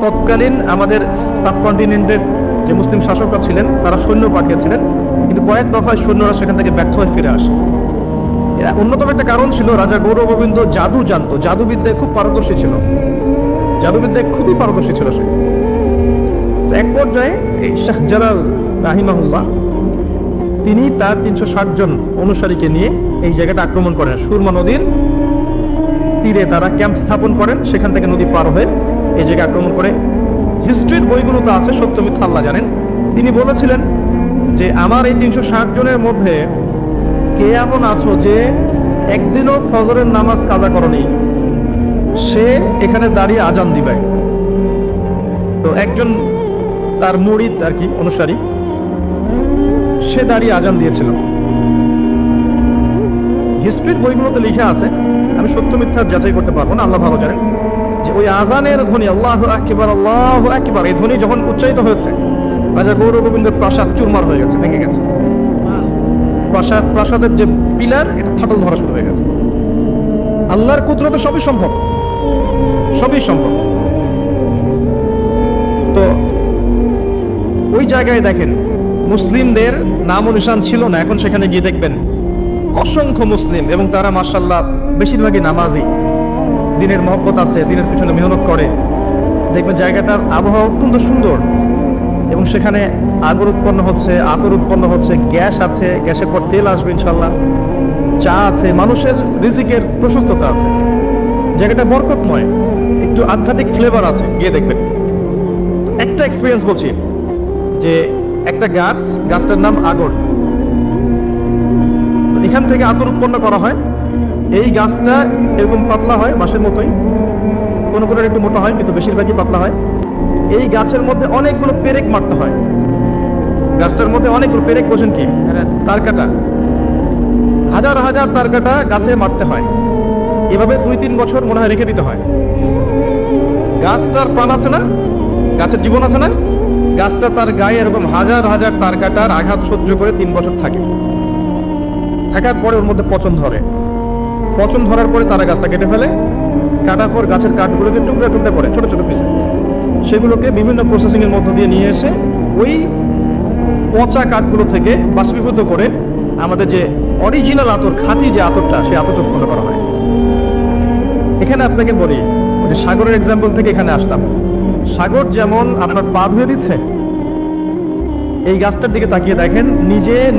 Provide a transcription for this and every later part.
তৎকালীন আমাদের সাবকন্টিনেন্টের যে মুসলিম শাসকরা ছিলেন তারা সৈন্য পাঠিয়েছিলেন, কিন্তু কয়েক দফায় সৈন্যরা সেখান থেকে ব্যর্থ হয়ে ফিরে আসে। এর অন্যতম একটা কারণ ছিল রাজা গৌরগোবিন্দ জাদু জানতো, জাদুবিদ্যায় খুব পারদর্শী ছিল, জাদুবিদ্যায় খুবই পারদর্শী ছিল সে। তো এক পর্যায়ে এই শাহ জালাল রাহিমাহুল্লাহ তিনি তার 360 জন অনুসারীকে নিয়ে এই জায়গাটা আক্রমণ করেন। সুরমা নদীর তীরে তারা ক্যাম্প স্থাপন করেন, সেখান থেকে নদী পার হয়ে এই জায়গায় আক্রমণ করে। হিস্ট্রির বইগুলোতে আছে, সত্য মিথ্যা আল্লাহ জানেন। তিনি বলেছিলেন যে আমার এই 360 জনের মধ্যে কে এমন আছো যে একদিনও ফজরের নামাজ কাজা করনি, সে এখানে দাঁড়িয়ে আজান দিবে। তো একজন তার মুরিদ আর কি অনুসারী, সে দাঁড়িয়ে আজান দিয়েছিল। হিস্ট্রির বইগুলোতে লিখে আছে, আমি সত্য মিথ্যা যাচাই করতে পারবো না, আল্লাহ ভালো জানেন, যে ওই আজানের ধ্বনি আল্লাহু আকবার আল্লাহু আকবার এই ধ্বনি যখন উচ্চারিত হয়েছে, রাজা গৌরগোবিন্দের প্রাসাদ চুরমার হয়ে গেছে, ভেঙে গেছে। প্রাসাদের যে পিলার এটা ফাটল ধরা শুরু হয়ে গেছে। আল্লাহর কুদরতে সবই সম্ভব, সবই সম্ভব। তো ওই জায়গায় দেখেন মুসলিমদের নাম নিশান ছিল না, এখন সেখানে গিয়ে দেখবেন অসংখ্য মুসলিম, এবং তারা মাশাআল্লাহ বেশিরভাগই নামাজি, দিনের মহব্বত আছে, দিনের পিছনে মেহনত করে। দেখবেন জায়গাটার আবহাওয়া অত্যন্ত সুন্দর, এবং সেখানে আগর উৎপন্ন হচ্ছে, আতর উৎপন্ন হচ্ছে, গ্যাস আছে, গ্যাসের পর তেল আসবে ইনশাল্লাহ, চা আছে, মানুষের রিজিকের প্রশস্ততা আছে। জায়গাটা বরকতময়, একটু আধ্যাত্মিক ফ্লেভার আছে, গিয়ে দেখবেন। একটা এক্সপিরিয়েন্স বলছি, যে একটা গাছটার নাম আগর, এখান থেকে আতর উৎপন্ন করা হয়। এই গাছটা এরকম পাতলা হয় বাঁশের মতোই, কোনো কোনো একটু মোটা হয়, কিন্তু বেশিরভাগই পাতলা হয়। এই গাছের মধ্যে অনেকগুলো পেরেক মারতে হয়, গাছটার মধ্যে অনেকগুলো পেরেক, বোঝেন কি, তার কাটা, হাজার হাজার তার কাটা গাছে মারতে হয়। এভাবে 2-3 বছর মনে হয় রেখে দিতে হয়। গাছটার প্রাণ আছে না, গাছের জীবন আছে না, গাছটা তার গায়ে এরকম হাজার হাজার তার কাটার আঘাত সহ্য করে 3 বছর থাকে। থাকার পরে ওর মধ্যে পচন ধরে, পচন ধরার পরে তারা গাছটা কেটে ফেলে, কাটার পর গাছের কাঠগুলোকে টুকরা টুকরা করে ছোট ছোট পিসে, সেগুলোকে বিভিন্ন প্রসেসিংয়ের মধ্য দিয়ে নিয়ে এসে ওই পচা কাঠগুলো থেকে বাষ্পীভূত করে আমাদের যে অরিজিনাল আতর, খাঁটি যে আতরটা, সেই আতরটা উৎপন্ন করা হয়। এখানে আপনাকে বলি, ওই যে সাগরের এক্সাম্পল থেকে এখানে আসলাম। সাগর যেমন আপনার পা ধুয়ে দিচ্ছে, এই গাছটার দিকে তাকিয়ে দেখেন,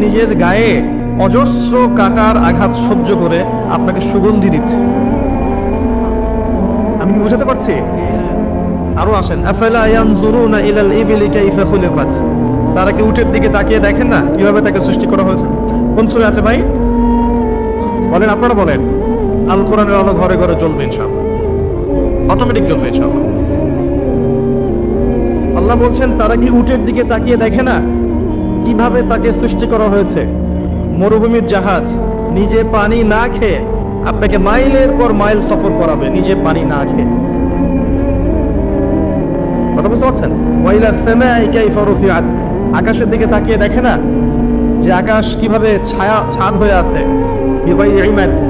নিজের গায়ে অজস্র কাটার আঘাত সহ্য করে আপনাকে সুগন্ধি দিচ্ছে। আমি কি বুঝাতে পারছি? আরো আসেন, আফালা ইয়ানজুরুনা ইলাল ইবিলি কাইফা খুলিকাত, তারা কি উটের দিকে তাকিয়ে দেখেন না কিভাবে তাকে সৃষ্টি করা হয়েছে? কোন সূরা আছে ভাই বলেন, আপনারা বলেন। আল কোরআনের আলো ঘরে ঘরে জ্বলবে ইনশাআল্লাহ, অটোমেটিক জ্বলবে ইনশাআল্লাহ। আল্লাহ বলছেন তারা কি উটের দিকে তাকিয়ে দেখে না কিভাবে তাকে সৃষ্টি করা হয়েছে? মরুভূমির জাহাজ নিজে পানি না খেয়ে আপনাকে মাইলের পর মাইল সফর করাবে, নিজে পানি না খেয়ে। কথা বুঝতে পারছেন? ওয়াইলা সামাই কাইফা রুফিআত, আকাশের দিকে তাকিয়ে দেখে না যে আকাশ কিভাবে ছাদ হয়ে আছে,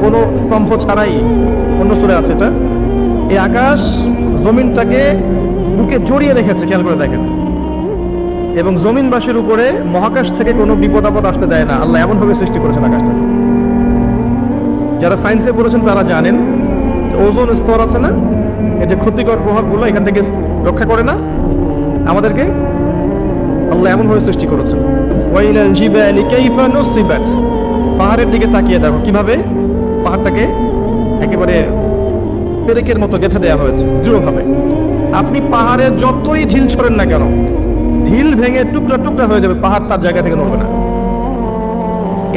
কোনো স্তম্ভ ছাড়াই, অন্য সূরা আছে এটা। এই আকাশ জমিনটাকে বুকে জড়িয়ে রেখেছে, খেয়াল করে দেখেন। এবং জমিনবাসীর উপরে মহাকাশ থেকে কোনো বিপদ আপদ আসতে দেয় না, আল্লাহ এমনভাবে সৃষ্টি করেছেন আকাশটা। যারা সায়েন্সে পড়েছেন তারা জানেন ওজোন স্তর আছে না, এই যে ক্ষতিকর প্রভাবগুলো এখান থেকে রক্ষা করে না আমাদেরকে, আল্লাহ এমনভাবে সৃষ্টি করেছেন। ওয়াইলাল জিবালি কাইফা নুসিবাত, পাহাড়ের দিকে তাকিয়ে দেখো কিভাবে পাহাড়টাকে একেবারে পেরেকের মতো গেঁথে দেওয়া হয়েছে দৃঢ়ভাবে। আপনি পাহাড়ের যতই ঢিল ছড়েন না কেন, ঢিল ভেঙে টুকরা টুকরা হয়ে যাবে, পাহাড় তার জায়গা থেকে নড়বে না।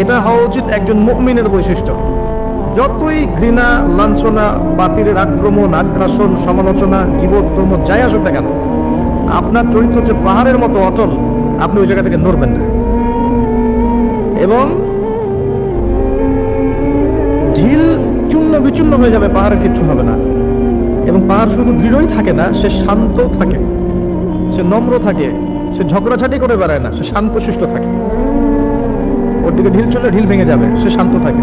এটা হওয়া উচিত একজন মুমিনের বৈশিষ্ট্য। যতই ঘৃণা, লাঞ্ছনা, বাতিলের আক্রমণ, আগ্রাসন, সমালোচনা, গীবত, তহমত যাই আসুক না কেন, আপনার চরিত্র হচ্ছে পাহাড়ের মতো অটল, আপনি ওই জায়গা থেকে নড়বেন না। এবং ঢিল চূর্ণ বিচূর্ণ হয়ে যাবে, পাহাড়ের কিচ্ছু হবে না। এবং পাহাড় শুধু দৃঢ়ই থাকে না, সে শান্ত থাকে, সে নম্র থাকে, সে ঝগড়াঝাটি করে বেড়ায় না, সে শান্তশিষ্ট থাকে। ওর দিকে ঢিল চলে, ঢিল ভেঙে যাবে, সে শান্ত থাকে।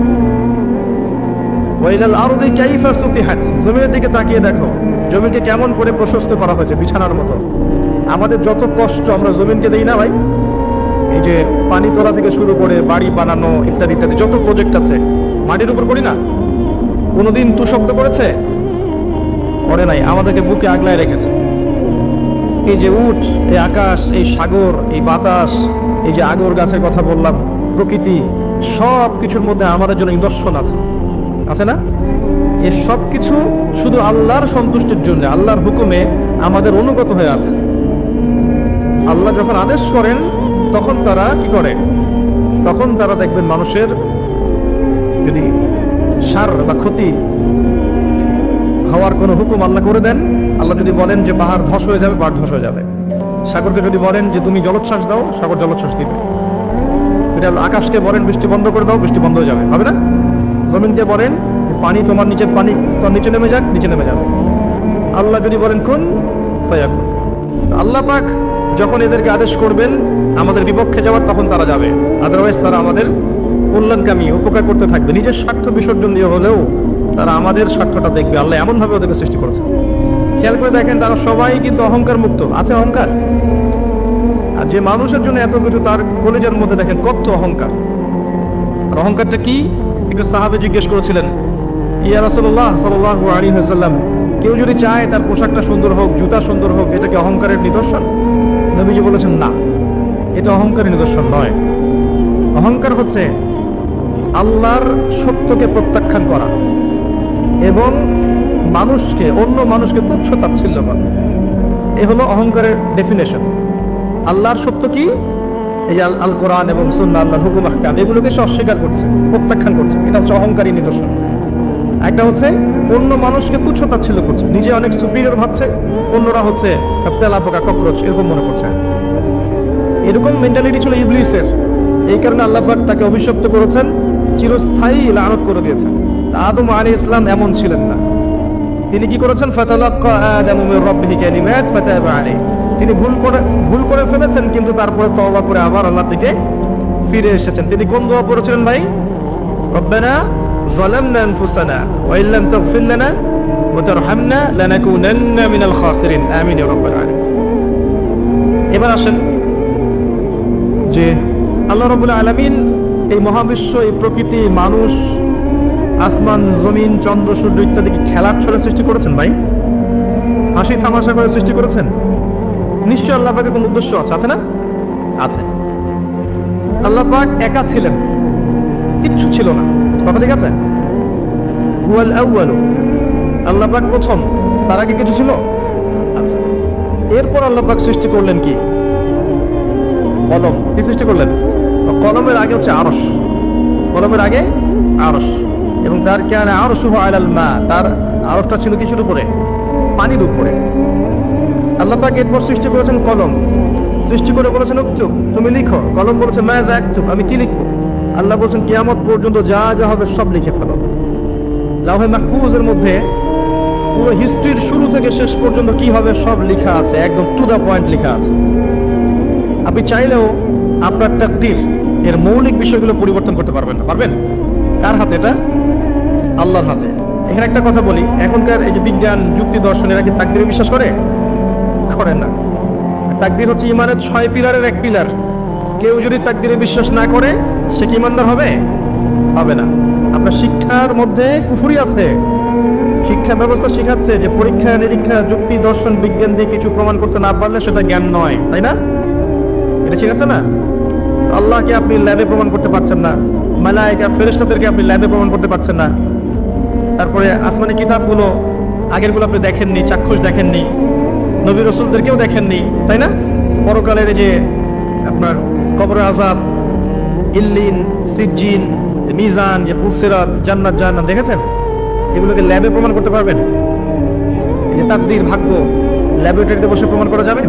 ওয়াইলাল আরদি কাইফা সুতিহাত, জমিনের দিকে তাকিয়ে দেখো জমিনকে কেমন করে প্রশস্ত করা হয়েছে বিছানার মতো। আমাদের যত কষ্ট আমরা জমিনকে দেই না ভাই, এই যে পানি তোলা থেকে শুরু করে বাড়ি বানানো ইত্যাদি ইত্যাদি যত প্রজেক্ট আছে মাটির উপর করি না? কোনোদিন তুষক্ত করেছে? করে নাই, আমাদেরকে বুকে আগলায় রেখেছে। এই যে উট, এই আকাশ, এই সাগর, এই বাতাস, এই যে আগর গাছের কথা বললাম, প্রকৃতি, সব কিছুর মধ্যে আমাদের জন্য নিদর্শন আছে, আছে না? এই সব কিছু শুধু আল্লাহর সন্তুষ্টির জন্য, আল্লাহর হুকুমে আমাদের অনুগত হয়ে আছে। আল্লাহ যখন আদেশ করেন তখন তারা কি করে? তখন তারা দেখবেন মানুষের যদি সার বা ক্ষতি হওয়ার কোনো হুকুম আল্লাহ করে দেন, আল্লাহ যদি বলেন যে পাহাড় ধস হয়ে যাবে, পাহাড় ধস হয়ে যাবে। সাগরকে যদি বলেন যে তুমি জলোচ্ছ্বাস দাও, সাগর জলোচ্ছ্বাস দিবে। এটা আকাশকে বলেন বৃষ্টি বন্ধ করে দাও, বৃষ্টি বন্ধ হয়ে যাবে, হবে না? জমিনকে বলেন পানি, তোমার নিচের পানি স্তর নিচে নেমে যাক, নিচে নেমে যাবে। আল্লাহ যদি বলেন কুন ফায়াকুন। আল্লাহ পাক যখন এদেরকে আদেশ করবেন আমাদের বিপক্ষে যাওয়ার, তখন তারা যাবে। আদারওয়াইজ তারা আমাদের কল্যাণকামী, উপকার করতে থাকবে। নিজের স্বার্থ বিসর্জন দিয়ে হলেও তারা আমাদের স্বার্থটা দেখবে। আল্লাহ এমনভাবে ওদেরকে সৃষ্টি করেছে। খেয়াল করে দেখেন, তারা সবাই কিন্তু অহংকার মুক্ত। আছে অহংকার? আর যে মানুষের জন্য এত কিছু, তার কলেজের মধ্যে দেখেন কত অহংকার। আর অহংকারটা কি? একটু সাহাবে জিজ্ঞেস করেছিলেন, ইয়া রাসূলুল্লাহ সাল্লাল্লাহু আলাইহি ওয়াসাল্লাম, কেউ যদি চায় তার পোশাকটা সুন্দর হোক, জুতা সুন্দর হোক, এটা কি অহংকারের নিদর্শন? নবীজি বলেছেন না, এটা অহংকারের নিদর্শন নয়। অহংকার হচ্ছে আল্লাহর সত্যকে প্রত্যাখ্যান করা এবং মানুষকে, অন্য মানুষকে তুচ্ছ তাচ্ছিল্য করা। এ হলো অহংকারের ডেফিনেশন। আল্লাহর সত্য কি? এই যে আল কোরআন এবং সুন্নাহ, আল্লাহর হুকুম আহকাম, এগুলোকে সে অস্বীকার করছে, প্রত্যাখ্যান করছে। এটা হচ্ছে অহংকারী নিদর্শন। একটা হচ্ছে অন্য মানুষকে তুচ্ছ তাচ্ছিল্য করছে, নিজে অনেক সুপিরিয়র ভাবছে, অন্যরা হচ্ছে তেলা পোকা, ককরোচ এরকম মনে করছে। এরকম মেন্টালিটি ছিল ইবলিসের। এই কারণে আল্লাহ পাক তাকে অভিশপ্ত করেছেন, চিরস্থায়ী লানত করে দিয়েছেন। আদম আলাইহিস সালাম এমন ছিলেন না। তিনি কি করেছেন? ফাতালাক্কা আদামু মির রাব্বিহি কালিমাত ফাতাবা আলাইহি। তিনি ভুল করে ফেলেছেন, কিন্তু তারপরে তওবা করে আবার আল্লাহর দিকে ফিরে এসেছেন। তিনি কোন দোয়া পড়েছিলেন ভাই? রব্বানা যালামনা আনফুসানা ওয়া ইল্লাম তাগফির লানা ওয়া তারহামনা লানাকুনান্না মিনাল খাসিরিন। আমিন ইয়া রাব্বাল আলামিন। এবার আসেন যে আল্লাহ রাব্বুল আলামিন এই মহাবিশ্ব, এই প্রকৃতি, মানুষ, আসমান, জমিন, চন্দ্র, সূর্য ইত্যাদি কি খেলার ছলে সৃষ্টি করেছেন ভাই? হাসি তামাশা করে সৃষ্টি করেছেন? নিশ্চয় আল্লাহ পাকের কোন উদ্দেশ্য আছে, আছে না? আছে। আল্লাহ পাক একা ছিলেন, কিচ্ছু ছিল না। কথা ঠিক আছে? হুয়াল আউয়ালু, আল্লাহ পাক প্রথম, তার আগে কিছু ছিল? আচ্ছা। এরপর আল্লাহ পাক সৃষ্টি করলেন কি? কলম। কি সৃষ্টি করলেন? কলমের আগে হচ্ছে আরশ। কলমের আগে আরশ, এবং তার কারণে আরশুহু আলাল মা, তার আরশটা ছিল কিসের উপরে? পানির উপরে। আল্লাহ পাক এরপর সৃষ্টি করেছেন কলম। সৃষ্টি করে বলেছেন উকতুব, তুমি লিখো। কলম বলেছে মাযা আকতুব, আমি কি লিখবো? আল্লাহ বলেছেন কিয়ামত পর্যন্ত যা যা হবে সব লিখে ফেলো। লাওহে মাহফুজের মধ্যে পুরো হিস্ট্রির শুরু থেকে শেষ পর্যন্ত কি হবে সব লেখা আছে, একদম টু দ্য পয়েন্ট লেখা আছে। আপনি চাইলেও আপনার তাকদীর, এর মৌলিক বিষয়গুলো পরিবর্তন করতে পারবেন না। পারবেন? কার হাতে? এটা আল্লাহর হাতে। এখানে একটা কথা বলি, এখনকার এই যে বিজ্ঞান, যুক্তি, দর্শন, এরা কি তাকদীরে বিশ্বাস করে? করে না। তাকদীর হচ্ছে ইমানের 6 পিলারের এক পিলার। কেউ যদি তাকদীরে বিশ্বাস না করে, সে কি ইমানদার হবে? হবে না। আপনার শিক্ষার মধ্যে কুফরি আছে। শিক্ষা ব্যবস্থা শিখাচ্ছে যে পরীক্ষা নিরীক্ষা, যুক্তি, দর্শন, বিজ্ঞান দিয়ে কিছু প্রমাণ করতে না পারলে সেটা জ্ঞান নয়, তাই না? এটা শিখাচ্ছে না? আল্লাহকে আপনি ল্যাবে প্রমাণ করতে পারছেন না, মালায়েকা ফেরেশতাদেরকে আপনি ল্যাবে প্রমাণ করতে পারছেন না। তারপরে আসমানি কিতাবগুলো আগেরগুলো আপনি দেখেননি, চাক্ষুষ দেখেননি, নবী রাসূলদেরকেও দেখেননি, তাই না? পরকালের যে আপনার কবর আযাব, ইল্লিন, সিজ্জিন, মিজান, যে পুলসিরাত, জান্নাত জাহান্নাম দেখেছেন? এগুলোকে ল্যাবে প্রমাণ করতে পারবেন? এই যে তাকদীর, ভাগ্য, ল্যাবরেটরিতে বসে প্রমাণ করা যাবে?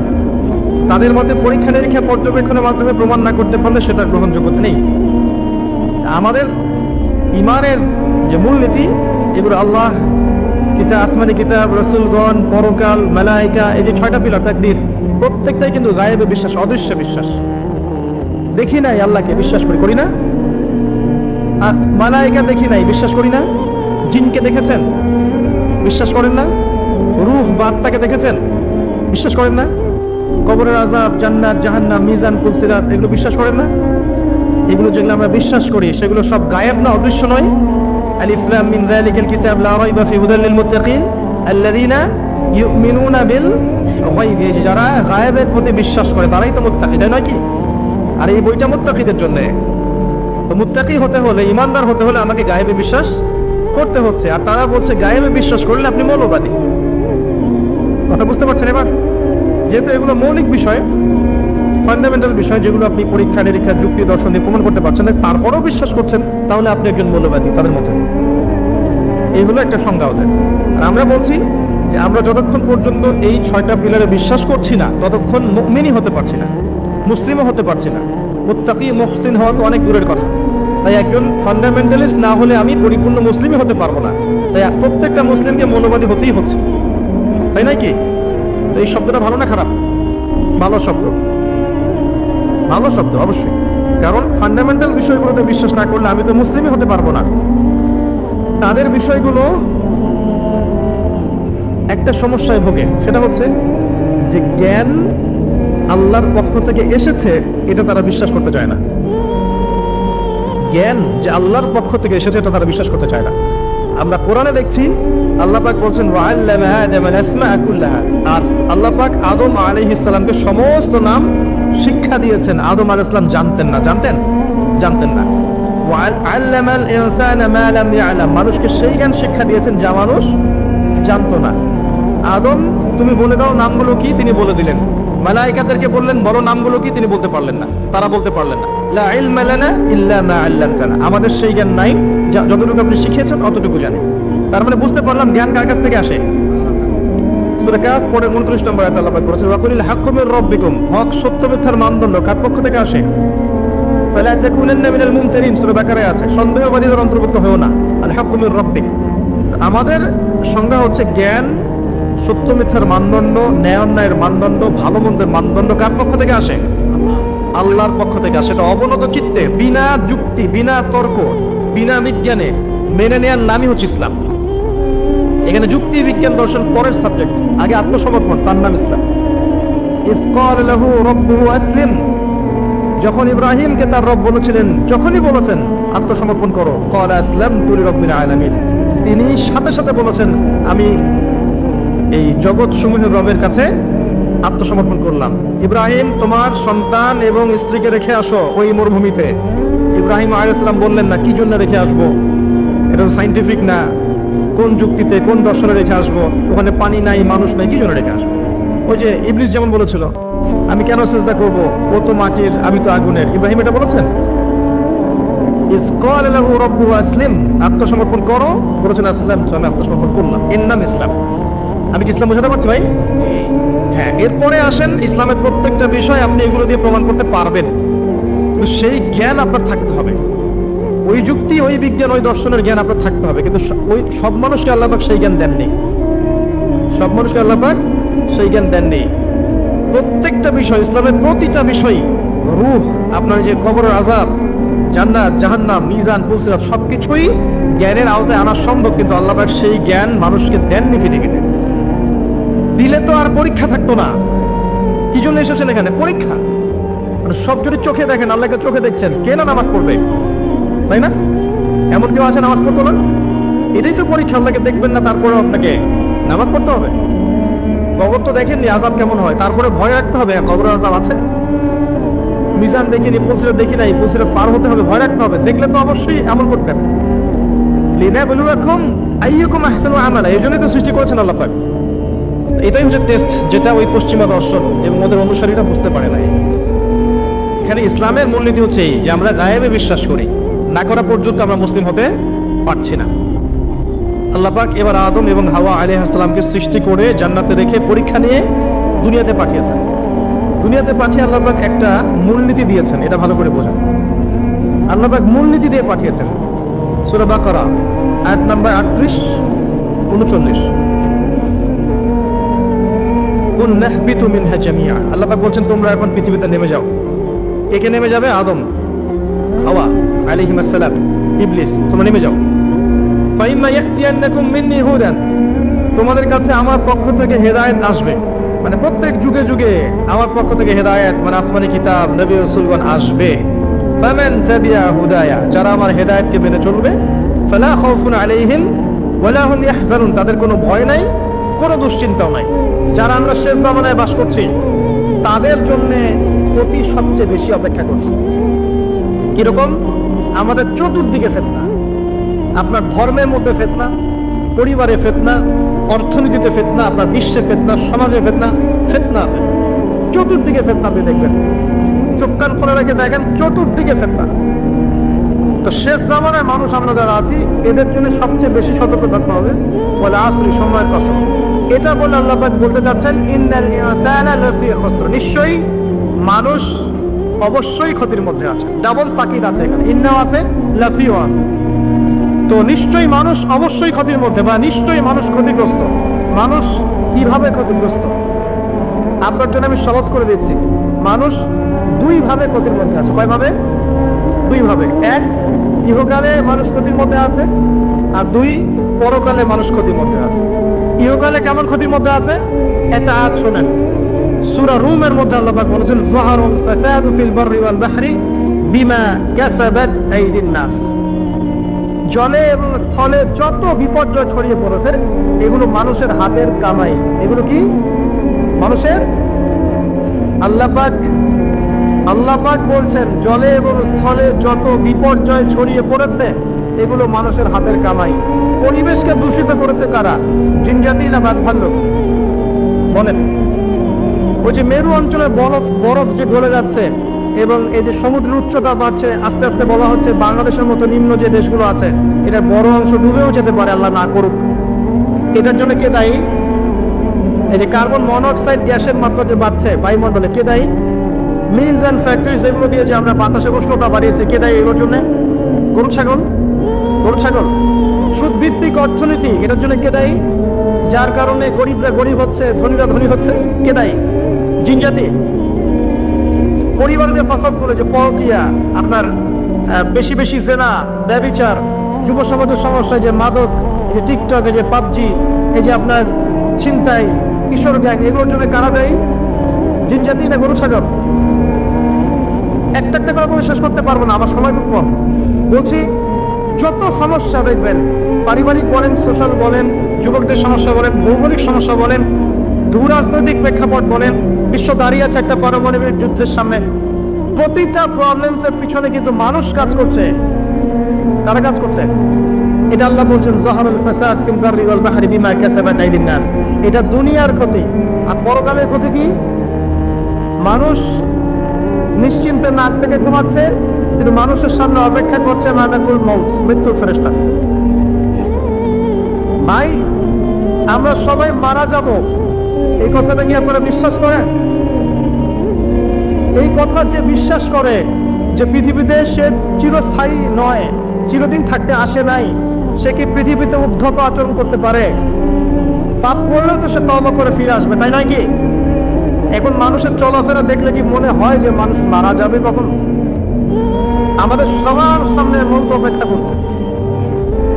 তাদের মতে পরীক্ষা নিরীক্ষা, পর্যবেক্ষণের মাধ্যমে প্রমাণ না করতে পারলে সেটা গ্রহণযোগ্যতা নেই। আমাদের ইমানের যে মূলনীতি, এগুলো আল্লাহ, কিতাব, আসমানি কিতাব, রাসূলগণ, পরকাল, মালায়েকা, এই যে 6টা পিলার তাকদীর, প্রত্যেকটাই কিন্তু গায়েবে বিশ্বাস, অদৃশ্য বিশ্বাস। দেখি নাই আল্লাহকে, বিশ্বাস করি না? মালায়েকা দেখি নাই, বিশ্বাস করি না? জিনকে দেখেছেন? বিশ্বাস করেন না? রূহ বা আত্মাকে দেখেছেন? বিশ্বাস করেন না? কবরের আযাব, জান্নাত, জাহান্নাম, মিজান, পুল সিরাত, এগুলো বিশ্বাস করেন না? এগুলো যেগুলো আমরা বিশ্বাস করি সেগুলো সব গায়েব না, অদৃশ্য নয়? আলিফ লাম মিন যালিকাল কিতাব লা রাইবা ফি হুদাল লিল মুত্তাকিন আল্লাযীনা ইউমিনুনা বিল গায়ব। যারা গায়েবের প্রতি বিশ্বাস করে তারাই তো মুত্তাকি, তাই নয় কি? আর এই বইটা মুত্তাকিদের জন্য। তো মুত্তাকি হতে হলে, ইমানদার হতে হলে আমাকে গায়েবে বিশ্বাস করতে হচ্ছে। আর তারা বলছে গায়েবে বিশ্বাস করলে আপনি মৌলবাদী। কথা বুঝতে পারছেন এবার? যেহেতু এগুলো মৌলিক বিষয়, ফান্ডামেন্টাল বিষয়, যেগুলো আপনি পরীক্ষা নিরীক্ষা যুক্তি দর্শন দিয়ে প্রমাণ করতে পারছেন না, তারপরেও বিশ্বাস করছেন, তাহলে আপনি একজন মৌলবাদী তাদের মধ্যে। এই হলো একটা সংজ্ঞা ওদের। আর আমরা বলছি যে আমরা যতক্ষণ পর্যন্ত এই 6টা পিলারে বিশ্বাস করছি না ততক্ষণ মুমিনই হতে পারছি না, মুসলিমও হতে পারছি না। মুত্তাকি মুহসিন হওয়া তো অনেক দূরের কথা। তাই একজন ফান্ডামেন্টালিস্ট না হলে আমি পরিপূর্ণ মুসলিমই হতে পারবো না। তাই প্রত্যেকটা মুসলিমকে মৌলবাদী হতেই হচ্ছে, তাই নয় কি? এই শব্দটা ভালো না খারাপ? ভালো শব্দ, ভালো শব্দ অবশ্যই। কারণ ফান্ডামেন্টাল বিষয়গুলোতে বিশ্বাস না করলে আমি তো মুসলিমই হতে পারবো না। তাদের বিষয়গুলো একটা সমস্যায় ভোগে, সেটা হচ্ছে যে জ্ঞান আল্লাহর পক্ষ থেকে এসেছে এটা তারা বিশ্বাস করতে চায় না। জ্ঞান যে আল্লাহর পক্ষ থেকে এসেছে এটা তারা বিশ্বাস করতে চায় না। আমরা কোরআনে দেখছি আল্লাহ পাক বলছেন ওয়াআল্লামা আদামাল আসমাআ কুল্লাহা, আর আল্লাহ পাক আদম আলাইহিস সালামকে সমস্ত নাম শিক্ষা দিয়েছেন। আদম আলাইহিস সালাম জানতেন না? জানতেন না। ওয়াআল্লামাল ইনসানা মা লাম ইয়ালাম, মানুষকে সেই জ্ঞান শিক্ষা দিয়েছেন যা মানুষ জানতো না। আদম তুমি বলে দাও নামগুলো কি, তিনি বলে দিলেন। মালায়েকাদেরকে বললেন বড় নামগুলো কি, তিনি বলতে পারলেন না, তারা বলতে পারলেন না। লা ইলমা লানা ইল্লা মা আল্লামতানা, আমাদের সেই জ্ঞান নাই, যতটুকু আপনি শিখিয়েছেন অতটুকু জানি। তার মানে বুঝতে পারলাম জ্ঞান কার কাছ থেকে আসে। সূরা কাফ পরের 29 নম্বর আয়াতে আল্লাহ পাক বলেছেন ওয়াকুলিল হাক্কু মির রাব্বিকুম, হক সত্য মিথ্যার মানদণ্ড কার পক্ষ থেকে আসে? ফালা তাকুনান্না মিনাল মুমতারিন, সূরা বাকারায় আছে, সন্দেহবাদীদের অন্তর্ভুক্ত হও না। আল হাক্কু মির রাব্বিক, আমাদের সংজ্ঞা হচ্ছে জ্ঞান সত্য মিথ্যার মানদণ্ড, ন্যায় অন্যায়ের মানদণ্ড, ভালো মন্দের মানদণ্ড কার পক্ষ থেকে আসে? আল্লাহর পক্ষ থেকে আসে। এটা অবনত চিত্তে, বিনা যুক্তি, বিনা তর্ক, বিনা বিজ্ঞানে মেনে নেওয়ার নামই হচ্ছে ইসলাম। এখানে যুক্তি বিজ্ঞান দর্শন পরের সাবজেক্ট, আগে আত্মসমর্পণ, তার নাম ইসলাম। ইয ক্বালা লাহু রাব্বুহু আসলিম, যখন ইব্রাহিমকে তার রব বলেছিলেন, যখনই বলেছেন আত্মসমর্পণ করো, ক্বালা আসলামতু লিরাব্বিল আলামিন, তিনি সাথে সাথে বলেছেন আমি এই জগৎ সমূহের রবের কাছে আত্মসমর্পণ করলাম। ইব্রাহিম তোমার সন্তান এবং স্ত্রীকে রেখে আসো ওই মরুভূমিতে। ইব্রাহিম আলাইহিস সালাম বললেন না কি জন্য রেখে আসবো, এটা সাইন্টিফিক না, কোন যুক্তিতে কোন দর্শনে রেখে আসবো, ওখানে পানি নাই মানুষ নাই, কি জন্য রেখে আসবো? ওই যে ইবলিস যেমন বলেছিল আমি কেন সিজদা করবো, ও তো মাটির আমি তো আগুনের। ইব্রাহিম এটা বলেছেন? ইয ক্বালা লাহু রাব্বুহু আসলিম, আত্মসমর্পণ করো, বলেছেন আসলাম, আমি আত্মসমর্পণ করলাম, এর নাম ইসলাম। আমি কি ইসলাম বোঝাতে পারছি ভাই? হ্যাঁ। এরপরে আসেন ইসলামের প্রত্যেকটা বিষয় আপনি এগুলো দিয়ে প্রমাণ করতে পারবেন, সেই জ্ঞান আপনার থাকতে হবে। ওই যুক্তি, ওই বিজ্ঞান, ওই দর্শনের জ্ঞান আপনার থাকতে হবে। কিন্তু ওই সব মানুষকে আল্লাহ পাক সেই জ্ঞান দেননি। সব মানুষকে আল্লাহ পাক সেই জ্ঞান দেননি। প্রত্যেকটা বিষয়, ইসলামের প্রতিটা বিষয়, রূহ, আপনার যে কবরের আযাব, জান্নাত, জাহান্নাম, মিজান, পুল সিরাত, সবকিছুই জ্ঞানের আওতায় আনা সম্ভব, কিন্তু আল্লাহ পাক সেই জ্ঞান মানুষকে দেননি পৃথিবীতে। দিলে তো আর পরীক্ষা থাকতো না। কি জন্য এসেছেন এখানে? পরীক্ষা। মানে সব যদি চোখে দেখেন, আল্লাহকে চোখে দেখছেন, কে না নামাজ পড়বে, তাই না? এমন কেউ আছে নামাজ পড়তো না? এটাই তো পরীক্ষা, আল্লাহকে দেখবেন না তারপরে আপনাকে নামাজ পড়তে হবে। কবর তো দেখেননি আযাব কেমন হয়, তারপরে ভয় রাখতে হবে কবরের আযাব আছে। মিজান দেখিনি, পুল সিরাত দেখি নাই, পুল সিরাত পার হতে হবে, ভয় রাখতে হবে। দেখলে তো অবশ্যই আমল করতেন। লিনাবলুয়াকুম আইয়ুকুম আহসানু আমালা, এই জন্যই তো সৃষ্টি করেছেন আল্লাহ পাক। এটাই হচ্ছে টেস্ট, যেটা ওই পশ্চিমা দর্শন এবং ওদের অনুসারীরা বুঝতে পারে না। এখানে ইসলামের মূলনীতি হচ্ছে এই যে আমরা গায়েবে বিশ্বাস করি, না করা পর্যন্ত আমরা মুসলিম হতে পারছি না। আল্লাহ পাক এবার আদম এবং হাওয়া আলাইহিস সালামকে সৃষ্টি করে জান্নাতে রেখে পরীক্ষা নিয়ে দুনিয়াতে পাঠিয়েছেন। দুনিয়াতে পাঠিয়ে আল্লাহ পাক একটা মূলনীতি দিয়েছেন, এটা ভালো করে বোঝেন। আল্লাহ পাক মূলনীতি দিয়ে পাঠিয়েছেন। সূরা বাকারা আয়াত নাম্বার 38-39, কুল নাহবিতু মিনহা জামিআ, আল্লাহ পাক বলছেন তোমরা এখন পৃথিবীতে নেমে যাও। কে নেমে যাবে? আদম, হাওয়া আলাইহিস সালাম, ইবলিস, তোমরা নেমে যাও। ফাইম্মা ইয়াতিয়ান্নাকুম মিন্নি হুদান, তোমাদের কাছে আমার পক্ষ থেকে হেদায়েত আসবে, মানে প্রত্যেক যুগে যুগে আমার পক্ষ থেকে হেদায়েত মানে আসমানি কিতাব নবী রাসূলগণ আসবে। ফামান তাবিআ হুদায়া, যারা আমার হেদায়েতকে মেনে চলবে, ফালা খাউফুন আলাইহিম ওয়ালা হুম ইয়াহজানুন, তাদের কোনো ভয় নাই, কোনো দুশ্চিন্তাও নাই। যারা আমরা শেষ জামানায় বাস করছি তাদের জন্য ক্ষতি সবচেয়ে বেশি অপেক্ষা করছে। কিরকম? আমাদের চতুর্দিকে ফিতনা, আপনার ধর্মের মধ্যে ফিতনা, পরিবারে ফিতনা, অর্থনীতিতে ফিতনা, আপনার বিশ্বে ফিতনা, সমাজে ফিতনা, ফিতনা ফিতনা, চতুর্দিকে ফিতনা। আপনি দেখবেন, চোখ কান খোলা রেখে দেখেন, চতুর্দিকে ফিতনা। তো শেষ জামানায় মানুষ আমরা যারা আছি এদের জন্য সবচেয়ে বেশি সতর্ক থাকতে হবে। বলে আসরি, সময়ের কসম। এটা বলে আল্লাহ পাক বলতে চাচ্ছেন ইন্নাল ইনসানা লাফি খুসর, নিশ্চয়ই মানুষ অবশ্যই ক্ষতির মধ্যে আছে। ডাবল তাকিদ আছে এখানে, ইন্নাও আছে লাফিও আছে। তো নিশ্চয়ই মানুষ অবশ্যই ক্ষতির মধ্যে, বা নিশ্চয়ই মানুষ ক্ষতিগ্রস্ত। মানুষ কিভাবে ক্ষতিগ্রস্ত? আপনার জন্য আমি সহজ করে দিচ্ছি। মানুষ দুই ভাবে ক্ষতির মধ্যে আছে। কয়ভাবে? দুই ভাবে। এক, ইহকালে মানুষ ক্ষতির মধ্যে আছে, আর দুই, পরকালে মানুষ ক্ষতির মধ্যে আছে। ইহকালে কেমন ক্ষতির মধ্যে আছে? এটা আজ শোনেন, সূরা রুমের মধ্যে আল্লাহ পাক বলেছেন যাহারুল ফাসাদু ফিল বাররি ওয়াল বাহরি বিমা কাসাবাত আইদিন নাস। জলে এবং স্থলে যত বিপর্যয় ছড়িয়ে পড়েছে এগুলো মানুষের হাতের কামাই। এগুলো কি? মানুষের। আল্লাহ পাক বলছেন জলে এবং স্থলে যত বিপর্যয় ছড়িয়ে পড়েছে এগুলো মানুষের হাতের কামাই। পরিবেশকে দূষিত করেছে কারা? জিনজাতি না বাঘ ভাল্লুক? বলেন। ওই যে মেরু অঞ্চলে বরফ যে গলে যাচ্ছে এবং এই যে সমুদ্রের উচ্চতা বাড়ছে, আস্তে আস্তে বলা হচ্ছে বাংলাদেশের মতো নিম্ন যে দেশগুলো আছে এটার বড় অংশ ডুবেও যেতে পারে, আল্লাহ না করুক। এটার জন্য কে দায়ী? এই যে কার্বন মনোক্সাইড গ্যাসের মাত্রা যে বাড়ছে বায়ুমণ্ডলে, কে দায়ী? মিলস অ্যান্ড ফ্যাক্টরিজ, এগুলো দিয়ে যে আমরা বাতাসে উষ্ণতা বাড়িয়েছে, কে দায়ী এগুলোর জন্য? গরু ছাগল। সুদ ভিত্তিক অর্থনীতি, এটার জন্য কে দায়ী? যার কারণে গরিবরা গরিব হচ্ছে, ধনীরা ধনী হচ্ছে, কে দায়ী? জিনজাতি। পরিবারে যে ফাসাদ করে, যে পরকীয়া, আপনার বেশি বেশি জেনা, ব্যভিচার, যুব সমাজের সমস্যা, যে মাদক, এই যে টিকটক, এই যে পাবজি, এই যে আপনার ছিনতাই, কিশোর গ্যাং, এগুলোর জন্য কারা দেয়? জিনজাতি না গরু ছাগল? একটা একটা করে শেষ করতে পারবো না, আমার সময় খুব কম। বলছি যত সমস্যা দেখবেন, পারিবারিক বলেন, সোশ্যাল বলেন, যুবকদের সমস্যা বলেন, ভৌগোলিক সমস্যা বলেন, ভূরাজনৈতিক প্রেক্ষাপট বলেন, বিশ্ব দাঁড়িয়ে আছে একটা পারমাণবিক যুদ্ধের সামনে, প্রতিটা প্রবলেমসের পিছনে কিন্তু মানুষ কাজ করছে। কারা কাজ করছে? এটা আল্লাহ বলছেন যাহারুল ফাসাদ ফিল বাররি ওয়াল বাহরি বিমা কাসাবাত আইদিন নাস। এটা দুনিয়ার ক্ষতি। আর পরকালের ক্ষতি কি? মানুষ নিশ্চিন্তে নাক থেকে ঘুমাচ্ছে, কিন্তু মানুষের সামনে অপেক্ষা করছে মালাকুল মউত, মৃত্যুর ফেরেশতা। ভাই, আমরা সবাই মারা যাব, এই কথাটা কি আপনারা বিশ্বাস করেন? এই কথা যে বিশ্বাস করে যে পৃথিবীতে সে চিরস্থায়ী নয়, চিরদিন থাকতে আসে নাই, সে কি পৃথিবীতে উদ্ধত আচরণ করতে পারে? পাপ করলেও তো সে তওবা করে ফিরে আসবে, তাই নয় কি? এখন মানুষের চলাফেরা দেখলে কি মনে হয় যে মানুষ মারা যাবে কখন? আমাদের সবার সামনে মৌত অপেক্ষা করছে।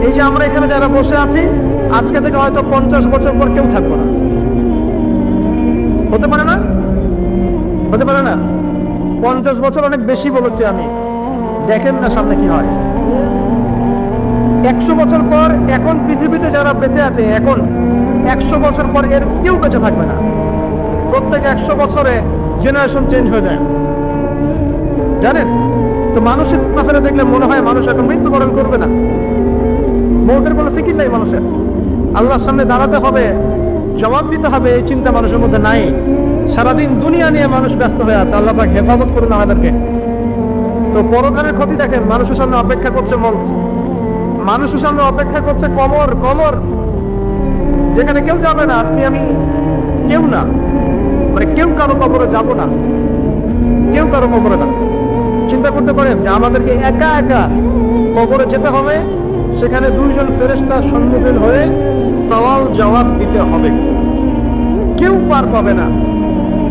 এই যে আমরা এখানে যারা বসে আছি, আজকে থেকে হয়তো 50 বছর পর কেউ থাকবো না। হতে পারে না? 50 বছর অনেক বেশি বলেছি আমি। দেখেন না সামনে কি হয়। 100 বছর পর, এখন পৃথিবীতে যারা বেঁচে আছে, এখন 100 বছর পর এর কেউ বেঁচে থাকবে না। প্রত্যেক 100 বছরে জেনারেশন চেঞ্জ হয়ে যায়, জানেন? তো মানুষের চলাফেরা দেখলে মনে হয় মানুষ এখন মৃত্যুবরণ করবে না। মৌতের কোনো ফিকির নাই মানুষের। আল্লাহর সামনে দাঁড়াতে হবে, জবাব দিতে হবে, এই চিন্তা মানুষের মধ্যে নাই। সারাদিন দুনিয়া নিয়ে মানুষ ব্যস্ত হয়ে আছে। আল্লাহ পাক হেফাজত করুন আমাদেরকে। তো পরকালের ক্ষতি দেখেন, মানুষের সামনে অপেক্ষা করছে মৌত, মানুষের সামনে অপেক্ষা করছে কবর, যেখানে কেউ যাবে না, আপনি আমি কেউ না, মানে কেউ কারো কবরে যাব না, কেউ কারো কবরে না। চিন্তা করতে পারেন যে আমাদেরকে একা একা কবরে যেতে হবে, সেখানে 2 জন ফেরেশতার সম্মুখীন হয়ে সওয়াল জবাব দিতে হবে, কেউ পার পাবে না।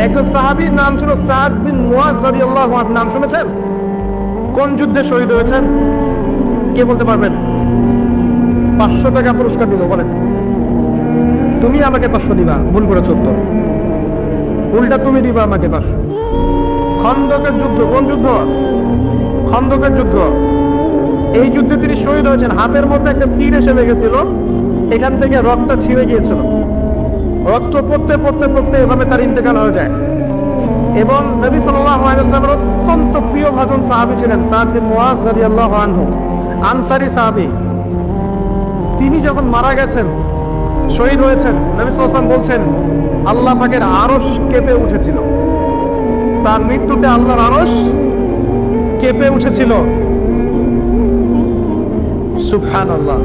একজন সাহাবীর নাম ছিল সাদ বিন মুয়াজ রাদিয়াল্লাহু আনহু। নাম শুনেছেন? কোন যুদ্ধে শহীদ হয়েছেন? কে বলতে পারবেন? 500 টাকা পুরস্কার দিল, বলেন। তুমি আমাকে 500 দিবা, ভুল করে 70, উল্টা তুমি দিবা আমাকে 500। খন্দকের যুদ্ধ, কোন যুদ্ধ? খন্দকের যুদ্ধ। এই যুদ্ধে তিনি শহীদ হয়েছেন। হাতের মধ্যে একটা তীর এসে লেগেছিল, এখান থেকে রক্তটা ছিঁড়ে গিয়েছিল। রক্ত পড়তে পড়তে পড়তে এভাবে তার ইন্তেকাল হয়ে যায়। এবং নবী সাল্লাল্লাহু আলাইহি ওয়াসাল্লামের অত্যন্ত প্রিয় ভাজন সাহাবী ছিলেন সাদ বিন মুআজ রাদিয়াল্লাহু আনহু, আনসারী সাহাবী। তিনি যখন মারা গেছেন, শহীদ হয়েছেন, নবী সাল্লাল্লাহু আলাইহি ওয়াসাল্লাম বলছেন আল্লাহ পাকের আরশ কেঁপে উঠেছিল। তার মৃত্যুতে আল্লাহর আরশ কেঁপে উঠেছিল, সুবহানাল্লাহ।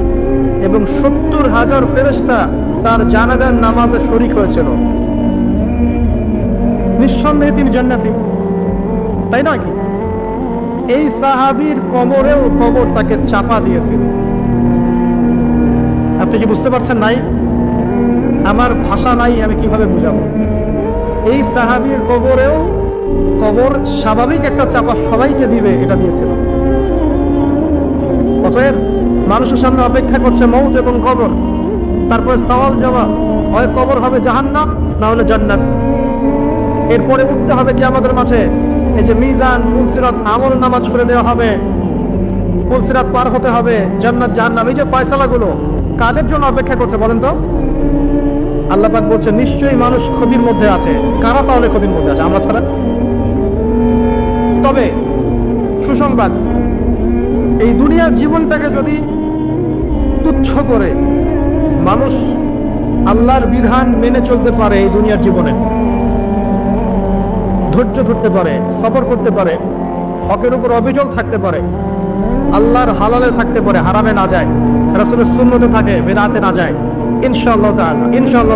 এবং 70,000 ফেরেশতা তার জানাজার নামাজে শরীক হয়েছিল। নিঃসন্দেহে তিনি জান্নাতি, তাই নয় কি? এই সাহাবীর কবরেও কবর তাকে চাপা দিয়েছিল। আপনি কি বুঝতে পারছেন? নাই, আমার ভাষা নাই, আমি কিভাবে বুঝাবো? এই সাহাবীর কবরেও কবর স্বাভাবিক একটা চাপা সবাইকে দিবে, এটা দিয়েছিল। অতএব মানুষের সামনে অপেক্ষা করছে মৌত এবং কবর, তারপরে সওয়াল জবাব। হয় কবর হবে জাহান্নাম, না হলে জান্নাত। এরপরে উঠতে হবে কিয়ামতের মাঠে, এই যে মিজান, পুলসিরাত, আমল নামাজ ছুড়ে দেওয়া হবে, পুলসিরাত পার হতে হবে, জান্নাত জাহান্নাম, এই যে ফয়সালাগুলো কাদের জন্য অপেক্ষা করছে বলেন তো? আল্লাহ পাক বলছে নিশ্চয়ই মানুষ ক্ষতির মধ্যে আছে। কারা তাহলে ক্ষতির মধ্যে আছে? আমরা ছাড়া। তবে সুসংবাদ, এই দুনিয়ার জীবনটাকে যদি তুচ্ছ করে মানুষ আল্লাহর বিধান মেনে চলতে পারে, এই দুনিয়ার জীবনে ধৈর্য ধরতে পারে, সবর করতে পারে, হকের উপর অবিচল থাকতে পারে, আল্লাহর হালালে থাকতে পারে, হারামে না যায়, রাসূলের সুন্নতে থাকে, বেদাতে না যায়, ইনশাআল্লাহ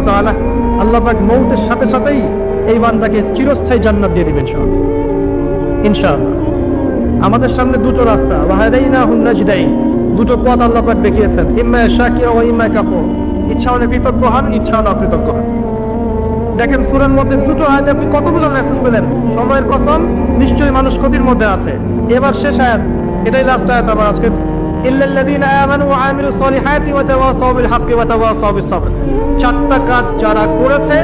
তাআলা আল্লাহ পাক মৌতের সাথে সাথেই এই বান্দাকে চিরস্থায়ী জান্নাত দিয়ে দিবেন ইনশাআল্লাহ। আমাদের সামনে দুটো রাস্তা, ওয়াহাদাইনাহুন নাজদাইন, দুটো পথ আল্লাহ পাক দেখিয়েছেন, ইম্মা শাকিরা ওয়া ইম্মা কাফুর। ইচ্ছা হলে কৃতজ্ঞ হন, ইচ্ছা হলে অকৃতজ্ঞ হন। দেখেন সূরার মধ্যে দুটো আয়াত আপনি কতগুলো মেসেজ পেলেন। সময়ের কসম, নিশ্চয়ই মানুষ ক্ষতির মধ্যে আছে। এবার শেষ আয়াত, এটাই লাস্ট আয়াত আমার আজকে। ইল্লাল্লাযীনা আমানু ওয়া আমিলুস সলিহাতি ওয়া তাওয়াসাউ বিল হাক্কি ওয়া তাওয়াসাউ বিস সাবর। চারটা কাজ যারা করেছে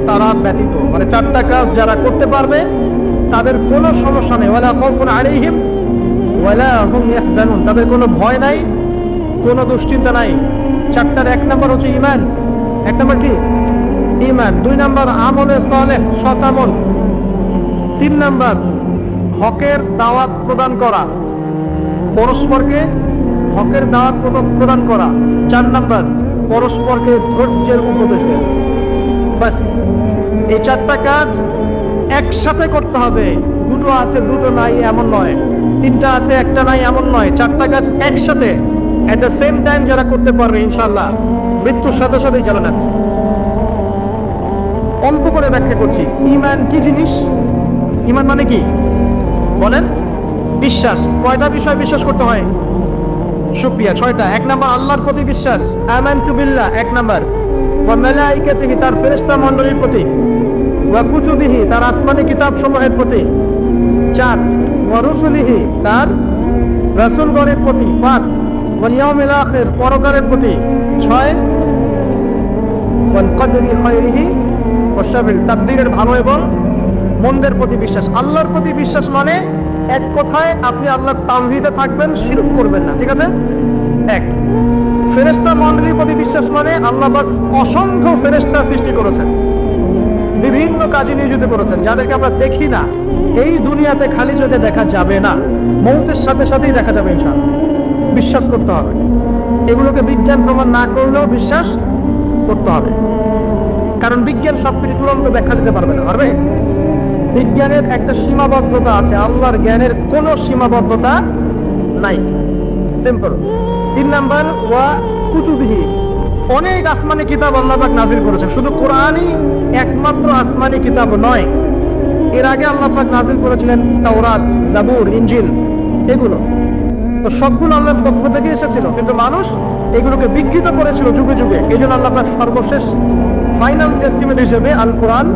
তারা ব্যতীত, মানে চারটা কাজ যারা করতে পারবে তাদের কোনো সমস্যা নেই। ওয়ালা খাউফুন আলাইহিম ওয়ালা হুম ইয়াহজানুন, তাদের কোনো ভয় নাই, কোনো দুশ্চিন্তা নাই। চারটার এক নম্বর হচ্ছে ঈমান। এক নম্বর কি? ঈমান। দুই নম্বর আমলে সালেহ, সৎ আমল। তিন নম্বর হকের দাওয়াত প্রদান করা, পরস্পরকে হকের দাওয়াত প্রদান করা। চার নম্বর পরস্পরকে ধৈর্যের উপদেশ দেওয়া। বাস, এই চারটা কাজ একসাথে করতে হবে। দুটো আছে দুটো নাই এমন নয়, তিনটা আছে একটা নাই এমন নয়। চারটা কাজ একসাথে এট দ্য সেম টাইম যারা করতে পারবে ইনশাআল্লাহ মৃত্যুর সাথে সাথেই চলে। অল্প করে ব্যাখ্যা করছি। ঈমান কি জিনিস? ঈমান মানে কি বলেন? বিশ্বাস। কয়টা বিষয় বিশ্বাস করতে হয়? শুকরিয়া, 6টা। এক নম্বর আল্লাহর প্রতি বিশ্বাস, আমানতু বিল্লাহ এক নম্বর। ওয়া মালাইকাতিহি, তার ফেরেশতা মণ্ডলীর প্রতি। ওয়া কুতুবিহি, তার আসমানি কিতাব সমূহের প্রতি। 4 ওয়া রুসুলিহি, তার রাসূলগণের প্রতি। 5 ওয়াল ইয়াউমিল আখির, পরকালের প্রতি। 6 ওয়াল কদরি খায়রিহি ওয়া শাররিহি, তাকদীরের ভালো এবং মন্দের প্রতি বিশ্বাস। আল্লাহর প্রতি বিশ্বাস মানে এক কথায় আপনি আল্লাহর তাওহীদে থাকবেন, শিরক করবেন না, ঠিক আছে? এক। ফেরেশতা মণ্ডলীর প্রতি বিশ্বাস মানে আল্লাহ পাক অসংখ্য ফেরেশতা সৃষ্টি করেছেন, বিভিন্ন কাজে নিয়োজিত করেছেন, যাদেরকে আমরা দেখি না। এই দুনিয়াতে খালি চোখে দেখা যাবে না, মৌতের সাথে সাথেই দেখা যাবে ইনশাআল্লাহ। বিশ্বাস করতে হবে। এগুলোকে বিজ্ঞান প্রমাণ না করলেও বিশ্বাস করতে হবে, কারণ বিজ্ঞান সবকিছু চূড়ান্ত ব্যাখ্যা দিতে পারবে না। পারবে? বিজ্ঞানের একটা সীমাবদ্ধতা আছে, আল্লাহর জ্ঞানের কোনো সীমাবদ্ধতা নাই। সিম্পল। 3 নাম্বার ওয়া কুতুবিহি, অনেক আসমানি কিতাব আল্লাহ পাক নাজিল করেছেন। শুধু কোরআনই একমাত্র আসমানি কিতাব নয়, এর আগে আল্লাহ পাক নাজিল করেছিলেন তাওরাত, জাবুর, ইনজিল, এগুলো তো সবগুলো আল্লাহর পক্ষ থেকে এসেছিল, কিন্তু মানুষ এগুলোকে বিকৃত করেছিল যুগে যুগে। এই জন্য আল্লাহ পাক সর্বশেষ ফাইনাল টেস্টিমেন্ট হিসেবে আল কোরআন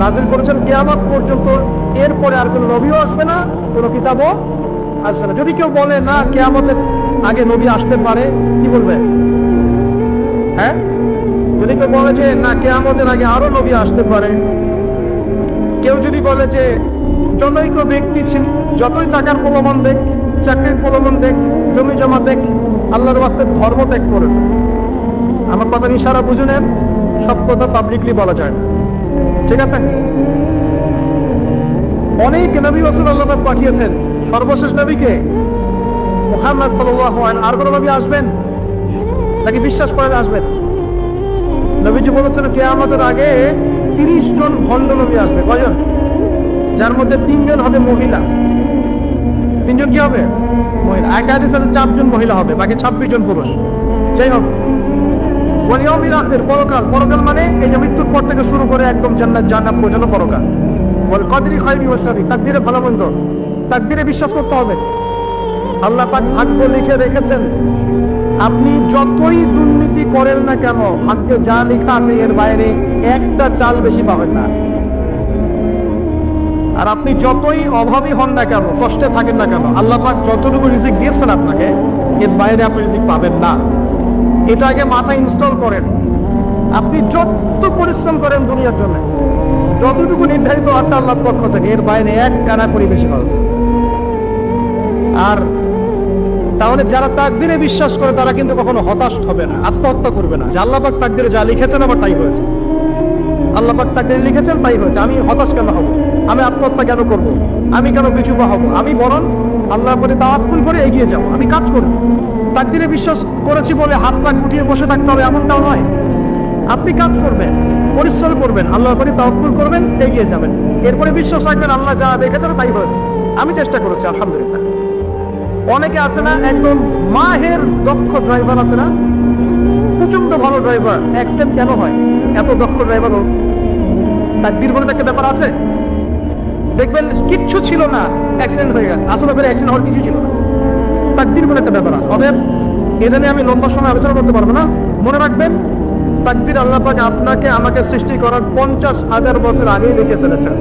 নাজিল করেছেন কিয়ামত পর্যন্ত। এরপরে আর কোনো নবীও আসবে না, কোনো কিতাবও আসবে না। যদি কেউ বলে না কিয়ামতের আগে নবী আসতে পারে, কি বলবে? হ্যাঁ, যদি যদি কেউ বলে যে না কিয়ামতের আগে আরো নবী আসতে পারে, কেউ যদি বলে যে জনৈক ব্যক্তি যতই টাকার প্রলোভন দেখ, চাকরির প্রলোভন দেখ, জমি জমা দেখ, আল্লাহর ওয়াস্তে ধর্ম ত্যাগ করে, আমার কথা ইশারা বুঝে নেন, সব কথা পাবলিকলি বলা যায় না, ঠিক আছে? অনেক নবী রাসূল আল্লাহ পাক পাঠিয়েছেন, সর্বশেষ নবীকে মুহাম্মদ সাল্লাল্লাহু আলাইহি, আর কোন নবী আসবেন নাকি বিশ্বাস করেন আসবেন? নবীজি বলেছেন কিয়ামতের আগে 30 জন ভণ্ড নবী আসবে। কয়জন? যার মধ্যে 3 জন হবে মহিলা। 3 জন কি হবে? মহিলা। এক হাদিসে 4 জন মহিলা হবে, বাকি 26 জন পুরুষ। যাই হোক, ওয়াল ইয়াউমিল আখির, পরকাল। পরকাল মানে এই যে মৃত্যুর পর থেকে শুরু করে একদম জান্নাত জাহান্নাম পর্যন্ত পরকাল। ওয়াল কদরি খায়রি ওয়া শাররি, তাকদীরে ভালো মন্দ, তাকদীরে বিশ্বাস করতে হবে। আল্লাহ পাক ভাগ্য লিখে রেখেছেন, আপনি যতই দুর্নীতি করেন না কেন, ভাগ্যে যা লেখা আছে এর বাইরে একটা চাল বেশি পাবেন না। আর আপনি যতই অভাবী হন না কেন, কষ্টে থাকেন না কেন, আল্লাহ পাক যতটুকু রিজিক দিয়েছেন আপনাকে, এর বাইরে আপনি রিজিক পাবেন না। এটা আগে মাথায় ইনস্টল করেন। আপনি যত পরিশ্রম করেন দুনিয়ার জন্য, যতটুকু নির্ধারিত আছে আল্লাহর পক্ষ থেকে, এর বাইরে এক কানা করি বেশি পাবেন। আর তাহলে যারা তাকদীরে বিশ্বাস করে তারা কিন্তু কখনো হতাশ হবে না, আত্মহত্যা করবে না, যে আল্লাহ পাক তাকদীরে যা লিখেছেন আবার তাই হয়েছে, আল্লাহ পাক তাকদীরে লিখেছেন তাই হয়েছে, আমি হতাশ কেন হব, আমি আত্মহত্যা কেন করব, আমি কেন পিছুপা হব? আমি বরং আল্লাহর প্রতি তাওয়াক্কুল করে এগিয়ে যাব, আমি কাজ করব। তাকদীরে বিশ্বাস করেছি বলে হাত পা গুটিয়ে বসে থাকতে হবে এমনটাও নয়। আপনি কাজ করবেন, পরিশ্রম করবেন, আল্লাহর প্রতি তাওয়াক্কুল করবেন, এগিয়ে যাবেন। এরপরে বিশ্বাস রাখবেন আল্লাহ যা দেখেছেন তাই হয়েছে, আমি চেষ্টা করেছি আলহামদুলিল্লাহ। অনেকে আছে না একদম মাহের দক্ষ ড্রাইভার আছে না, প্রচন্ড ভালো ড্রাইভার, অ্যাক্সিডেন্ট কেন হয়? এত দক্ষ ড্রাইভার, তাকদীর বলে একটা ব্যাপার আছে। দেখবেন কিচ্ছু ছিল না, অ্যাক্সিডেন্ট হয়ে গেছে, আসলে অ্যাক্সিডেন্ট হওয়ার কিছু ছিল না, তাকদীর বলে একটা ব্যাপার আছে। অতএব এটা নিয়ে আমি লম্বা সময় আলোচনা করতে পারবো না। মনে রাখবেন, তাকদীর আল্লাহ পাক আপনাকে আমাকে সৃষ্টি করার 50,000 বছর আগেই লিখে ফেলেছেন।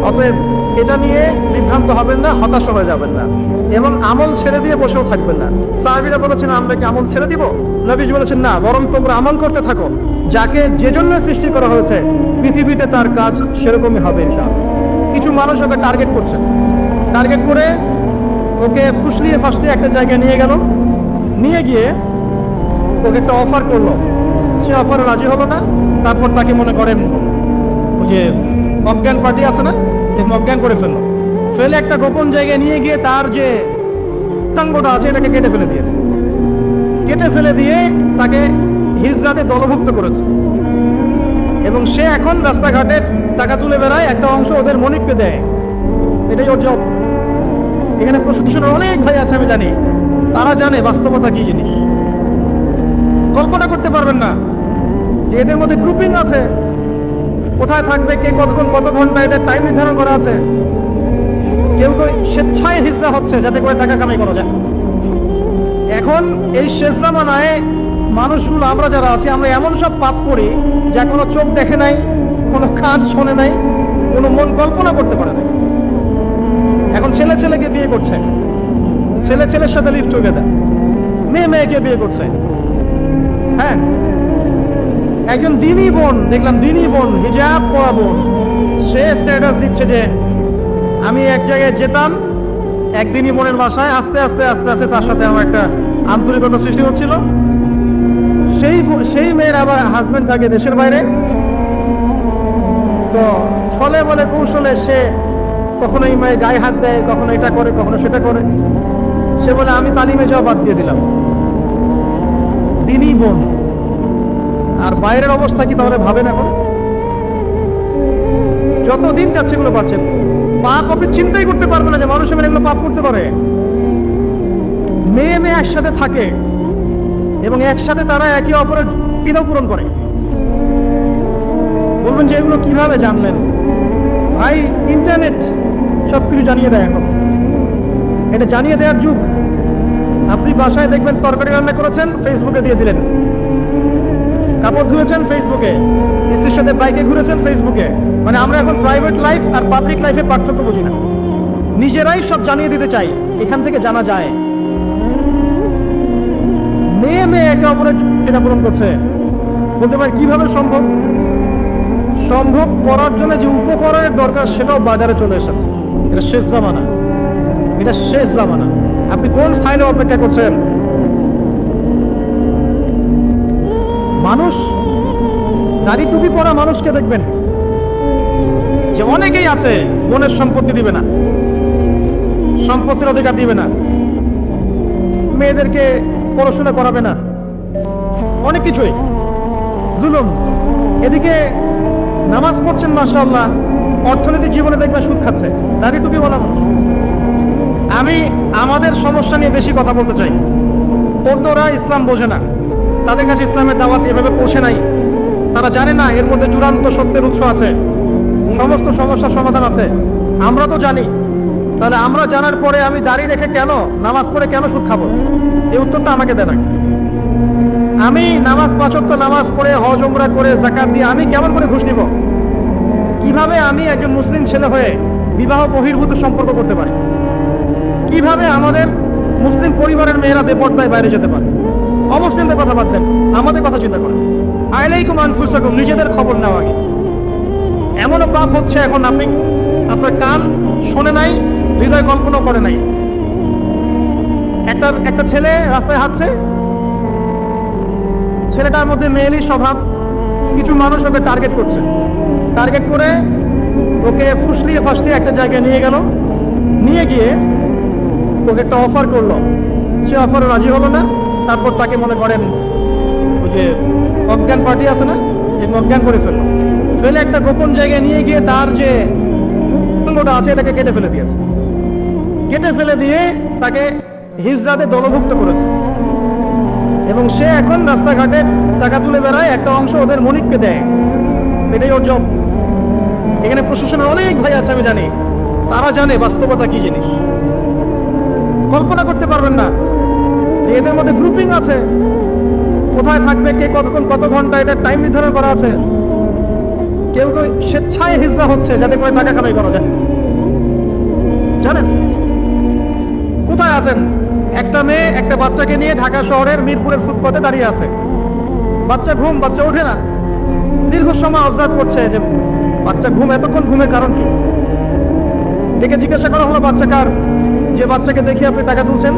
অতএব এটা নিয়ে বিভ্রান্ত হবেন না, হতাশ হয়ে যাবেন না, এবং আমল ছেড়ে দিয়ে বসেও থাকবেন না। সাহাবীরা বলেছেন আমরা কি আমল ছেড়ে দিব? নবীজি বলেছেন না, বরং তোমরা আমল করতে থাকো। যাকে যে জন্য সৃষ্টি করা হয়েছে পৃথিবীতে তার কাজ সেরকমই হবে ইনশাআল্লাহ। কিছু মানুষ ওকে টার্গেট করছে, টার্গেট করে ওকে ফুসলিয়ে ফাসলিয়ে একটা জায়গায় নিয়ে গেল, নিয়ে গিয়ে ওকে একটা অফার করলো, সে অফারে রাজি হলো না। তারপর তাকে মনে করেন ওই যে অজ্ঞান পার্টি আছে না, অজ্ঞান করে ফেললো, ফেলে একটা গোপন জায়গায় নিয়ে গিয়ে তার যে টাঙ্গটা আছে এটাকে কেটে ফেলে দিয়েছে, কেটে ফেলে দিয়ে তাকে হিজরাতে দলভুক্ত করেছে। এবং সে এখন রাস্তাঘাটে টাকা তুলে বেড়ায়, একটা অংশ ওদের মনিককে দেয়, এটাই ওর জব। এখানে প্রশাসনের অনেক ভাই আছে আমি জানি, তারা জানে বাস্তবতা কি জিনিস। কল্পনা করতে পারবেন না যে এদের মধ্যে গ্রুপিং আছে, কোথায় থাকবে, কে কতক্ষণ কত ঘন্টা, এদের টাইম নির্ধারণ করা আছে। কেউ তো স্বেচ্ছায় হিস্সা হচ্ছে যাতে করে টাকা কামাই করা যায়। এখন এই শেষ জামানায় মানুষগুলো আমরা যারা আছি, আমরা এমন সব পাপ করি যা কোনো চোখ দেখে নাই, কোনো কান শোনে নাই, কোনো মন কল্পনা করতে পারে নাই। এখন ছেলে ছেলেকে বিয়ে করছে, ছেলে ছেলের সাথে লিভ টুগেদার, মেয়ে মেয়েকে বিয়ে করছে। হ্যাঁ, একজন দিনী বোন দেখলাম, দিনী বোন, হিজাব পরা বোন, সে স্ট্যাটাস দিচ্ছে যে আমি এক জায়গায় যেতাম একদিনই বোনের বাসায়, আস্তে আস্তে আস্তে আস্তে তার সাথে আমার একটা আন্তরিকতা সৃষ্টি হচ্ছিল। সেই মেয়ের আবার হাজবেন্ড থাকে দেশের বাইরে, তো ফলে বলে কৌশলে সে কখনো এই মেয়ে গায়ে হাত দেয়, কখনো এটা করে, কখনো সেটা করে। সে বলে আমি তালিমে যাওয়া বাদ দিয়ে দিলাম। দিনই বোন, আর বাইরের অবস্থা কি তাহলে ভাবেন? এখন যতদিন যাচ্ছে এগুলো পাচ্ছেন, পাপ আপনি চিন্তাই করতে পারবেন না যে মানুষ এগুলো পাপ করতে পারে। মেয়ে মেয়ে একসাথে থাকে এবং একসাথে তারা একে অপরের ইদাও পূরণ করে। বলবেন যে এগুলো কিভাবে জানলেন? ভাই, ইন্টারনেট সবকিছু জানিয়ে দেয়। এখন এটা জানিয়ে দেওয়ার যুগ। আপনি বাসায় দেখবেন তরকারি রান্না করেছেন, ফেসবুকে দিয়ে দিলেন। কাপড় ধুয়েছেন, ফেসবুকে। স্ত্রীর সাথে বাইকে ঘুরেছেন, ফেসবুকে। মানে আমরা এখন প্রাইভেট লাইফ আর পাবলিক লাইফের পার্থক্য বুঝি না, নিজেরাই সব জানিয়ে দিতে চাই। এখান থেকে জানা যায় মেয়ে মেয়ে একে অপরের এটা পূরণ করছে। বলতে পারেন কিভাবে সম্ভব? সম্ভব করার জন্য যে উপকরণের দরকার সেটাও বাজারে চলে এসেছে। এটা শেষ জামানা, এটা শেষ জামানা। আপনি কোন সাইনে অপেক্ষা করছেন? মানুষ, দাড়ি টুপি পরা মানুষকে দেখবেন যে অনেকেই আছে বোনের সম্পত্তি দিবে না, সম্পত্তির অধিকার দিবে না, মেয়েদেরকে পড়াশোনা করাবে না, অনেক কিছুই জুলুম। এদিকে নামাজ পড়ছেন মাশাআল্লাহ, অর্থনৈতিক জীবনে দেখবেন সুদ খাচ্ছে, দাড়ি টুপি বলা মানুষ। আমি আমাদের সমস্যা নিয়ে বেশি কথা বলতে চাই। অন্যরা ইসলাম বোঝে না, তাদের কাছে ইসলামের দাওয়াত এভাবে পৌঁছে নাই, তারা জানে না এর মধ্যে চূড়ান্ত সত্যের উৎস আছে, সমস্ত সমস্যার সমাধান আছে। আমরা তো জানি, তাহলে আমরা জানার পরে আমি দাড়ি রেখে কেন, নামাজ পড়ে কেন সুদ খাবো? এই উত্তরটা আমাকে দেন। আমি নামাজ 5 ওয়াক্ত নামাজ পড়ে হজ উমরা করে যাকাত দিয়ে আমি কেমন করে ঘুষ নিব? কিভাবে আমি একজন মুসলিম ছেলে হয়ে বিবাহ বহির্ভূত সম্পর্ক করতে পারি? কিভাবে আমাদের মুসলিম পরিবারের মেয়েরা বেপর্দায় বাইরে যেতে পারে? অমুসলিমদের কথা বাদ দেন, আমাদের কথা চিন্তা করেন। আইলাইকুম আনফুসাকুম, নিজেদের খবর নেওয়া আগে। এমনও পাপ হচ্ছে এখন, আপনি আপনার কান শোনে নাই, হৃদয় কল্পনা করে নাই। একটা ছেলে রাস্তায় হাঁটছে, ছেলেটার মধ্যে মেয়েলি স্বভাব, কিছু মানুষ ওকে টার্গেট করছে, টার্গেট করে ওকে ফুসলিয়ে ফাসলিয়ে একটা জায়গায় নিয়ে গেল, নিয়ে গিয়ে ওকে একটা অফার করলো, সে অফারে রাজি হলো না। তারপর তাকে মনে করেন ওই যে অজ্ঞান পার্টি আছে না, এই অজ্ঞান করে ফেললো, ফেলে একটা গোপন জায়গায় নিয়ে গিয়ে তার যে পুত্রটা আছে এটাকে কেটে ফেলে দিয়েছে, কেটে ফেলে দিয়ে তাকে হিজরাতে দলভুক্ত করেছে। এবং সে এখন রাস্তাঘাটে টাকা তুলে বেড়ায়, একটা অংশ ওদের মনিককে দেয়, এটাই ওর জব। এখানে প্রশাসনের অনেক ভাই আছে, আমি জানি, তারা জানে বাস্তবতা কি জিনিস। কল্পনা করতে পারবেন না যে এদের মধ্যে গ্রুপিং আছে, কোথায় থাকবে, কে কতক্ষণ কত ঘন্টা, এটা টাইম নির্ধারণ করা আছে। কেউ তো স্বেচ্ছায় হিজরা হচ্ছে যাতে করে টাকা কামাই করা যায়, জানেন? কোথায় আছেন? একটা মেয়ে একটা বাচ্চাকে নিয়ে ঢাকা শহরের মিরপুরের ফুটপাতে দাঁড়িয়ে আছে, বাচ্চা ঘুম, বাচ্চা ওঠে না। দীর্ঘ সময় অবজার্ভ করছে যে বাচ্চা ঘুম, এতক্ষণ ঘুমের কারণ কি? ডেকে জিজ্ঞাসা করা হলো বাচ্চা কার? যে বাচ্চাকে দেখে আপনি টাকা তুলছেন,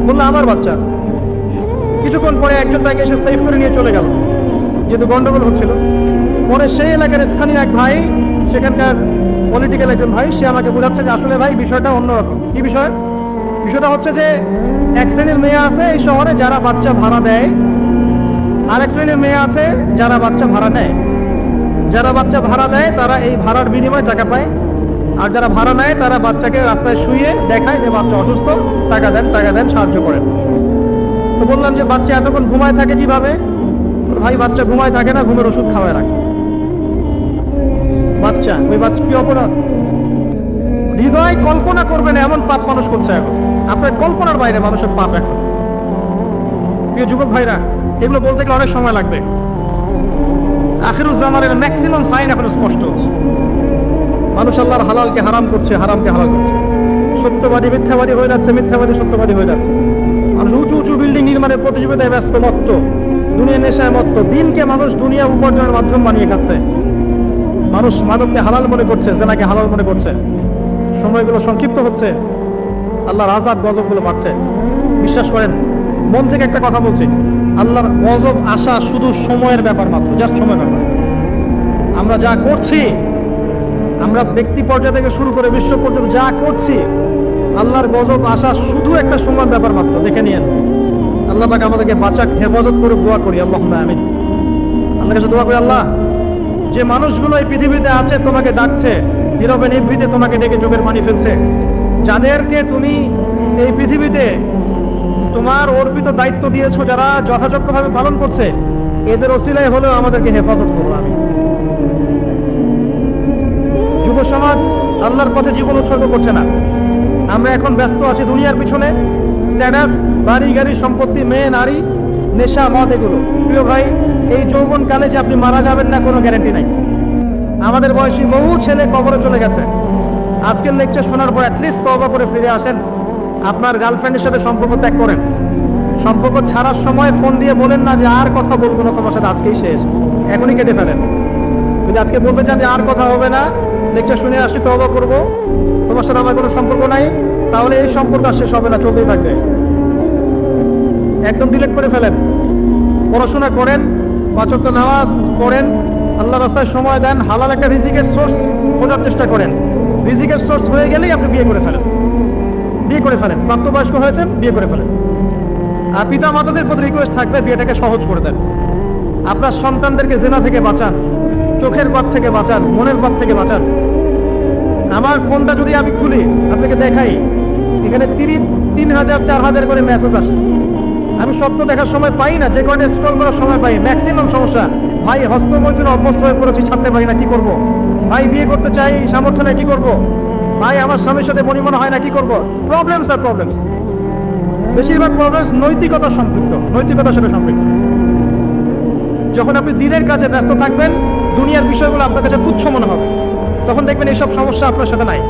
বললো আমার বাচ্চা। কিছুক্ষণ পরে একজন তাকে এসে সেভ করে নিয়ে চলে গেল, যেহেতু গন্ডগোল হচ্ছিল। পরে সেই এলাকার স্থানীয় এক ভাই, সেখানকার পলিটিক্যাল একজন ভাই, সে আমাকে বোঝাচ্ছে যে আসলে ভাই বিষয়টা অন্যরকম। কি বিষয়? বিষয়টা হচ্ছে যে এক শ্রেণীর মেয়ে আছে এই শহরে যারা বাচ্চা ভাড়া দেয়, আর এক শ্রেণীর মেয়ে আছে যারা বাচ্চা ভাড়া নেয়। যারা বাচ্চা ভাড়া দেয় তারা এই ভাড়ার বিনিময়ে টাকা পায়, আর যারা ভাড়া নেয় তারা বাচ্চাকে রাস্তায় শুয়ে দেখায় যে বাচ্চা অসুস্থ, টাকা দেন, টাকা দেন, সাহায্য করেন। তো বললাম যে বাচ্চা এতক্ষণ ঘুমায় থাকে কিভাবে? ভাই বাচ্চা ঘুমায় থাকে না, ঘুমের ওষুধ খাওয়ায় রাখে। বাচ্চা, ওই বাচ্চা কি অপরাধ? হৃদয় কল্পনা করবেন এমন পাপ মানুষ করছে এখন, আপনার কল্পনার বাইরে মানুষের পাপ এখন। প্রিয় যুবক ভাইরা, এগুলো বলতে গেলে অনেক সময় লাগবে। আখিরুজ্জামানের ম্যাক্সিমাম সাইন এখন স্পষ্ট হচ্ছে। মানুষ আল্লাহর হালালকে হারাম করছে, হারামকে হালাল করছে। সত্যবাদী মিথ্যাবাদী হয়ে যাচ্ছে, মিথ্যাবাদী সত্যবাদী হয়ে যাচ্ছে। মানুষ উঁচু উঁচু বিল্ডিং নির্মাণের প্রতিযোগিতায় ব্যস্ত, মত্ত, দুনিয়া নেশায় মত্ত। দিনকে মানুষ দুনিয়া উপার্জনের মাধ্যম বানিয়ে খাচ্ছে। মানুষ মাদককে হালাল মনে করছে, জেনাকে হালাল মনে করছে। সময়গুলো সংক্ষিপ্ত হচ্ছে, আল্লাহর আযাব গজবগুলো বাড়ছে। বিশ্বাস করেন, মন থেকে একটা কথা বলছি, আল্লাহর গজব আসা শুধু সময়ের ব্যাপার মাত্র, জাস্ট সময়ের ব্যাপার। আমরা যা করছি, আমরা ব্যক্তি পর্যায় থেকে শুরু করে বিশ্ব পর্যন্ত যা করছি, আল্লাহর গজব আসা শুধু একটা সময়ের ব্যাপার মাত্র। দেখে নিয়েন, আল্লাহ পাক আমাদেরকে বাঁচাক, হেফাজত করে দোয়া করি। আল্লাহুম্মা আমিন। আল্লাহর কাছে দোয়া করি, আল্লাহ যে মানুষগুলো এই পৃথিবীতে আছে তোমাকে ডাকছে, নীরবে নিভৃতে তোমাকে ডেকে চোখের পানি ফেলছে, যাদেরকে তুমি এই পৃথিবীতে তোমার অর্পিত দায়িত্ব দিয়েছো, যারা যথাযোগ্যভাবে পালন করছে, এদের ওসিলায় হলেও আমাদেরকে হেফাজত করো। আমি যুব সমাজ আল্লাহর পথে জীবন উৎসর্গ করছে না। আমরা এখন ব্যস্ত আছি দুনিয়ার পিছনে, স্ট্যাটাস, বাড়ি গাড়ি, সম্পত্তি, মেয়ে, নারী, নেশা, মদ, এগুলো। প্রিয় ভাই, এই যৌবনকালে যে আপনি মারা যাবেন না কোনো গ্যারান্টি নাই। আমাদের বয়সী বহু ছেলে কবরে চলে গেছে। আজকের লেকচার শোনার পর অ্যাটলিস্ট তওবা করে ফিরে আসেন, আপনার গার্লফ্রেন্ডের সাথে সম্পর্ক ত্যাগ করেন। সম্পর্ক ছাড়ার সময় ফোন দিয়ে বলেন না যে আর কথা বলবো না তোমার সাথে, আজকেই শেষ, এখনই কেটে ফেলেন। যদি আজকে বলতে চান যে আর কথা হবে না, লেকচার শুনে আসছি, তওবা করবো, তোমার সাথে আমার কোনো সম্পর্ক নাই, তাহলে এই সম্পর্ক আর শেষ হবে না, চলতেই থাকবে। একদম ডিলিট করে ফেলেন। পড়াশোনা করেন, 5 ওয়াক্ত নামাজ পড়েন, আল্লাহ রাস্তায় সময় দেন, হালাল একটা রিজিকের সোর্স খোঁজার চেষ্টা করেন। রিজিকের সোর্স হয়ে গেলেই আপনি বিয়ে করে ফেলেন। বিয়ে করে ফেলেন, প্রাপ্তবয়স্ক হয়েছেন, বিয়ে করে ফেলেন। আর পিতা মাতাদের প্রতি রিকোয়েস্ট থাকবে, বিয়েটাকে সহজ করে দেন। আপনার সন্তানদেরকে জেনা থেকে বাঁচান, চোখের পাপ থেকে বাঁচান, মনের পাপ থেকে বাঁচান। আমার ফোনটা যদি আমি খুলি, আপনাকে দেখাই, এখানে 3,000 4,000 করে মেসেজ আসে। আমি স্বপ্ন দেখার সময় পাই না, যে কারণে স্ক্রল করার সময় পাই। ম্যাক্সিমাম সমস্যা, ভাই হস্তমৈথুনে অভ্যস্ত হয়ে পড়েছি, ছাড়তে পারি না, কি করব? ভাই বিয়ে করতে চাই, সামর্থ্য নেই, কি করব? ভাই আমার স্বামীর সাথে বনিবনা হয় না, কি করব? প্রবলেমস আর প্রবলেমস। বেশিরভাগ প্রবলেমস নৈতিকতা সম্পৃক্ত, নৈতিকতার সাথে সম্পৃক্ত। যখন আপনি দিনের কাজে ব্যস্ত থাকবেন, দুনিয়ার বিষয়গুলো আপনার কাছে তুচ্ছ মনে হবে, তখন দেখবেন এইসব সমস্যা আপনার সাথে নাই।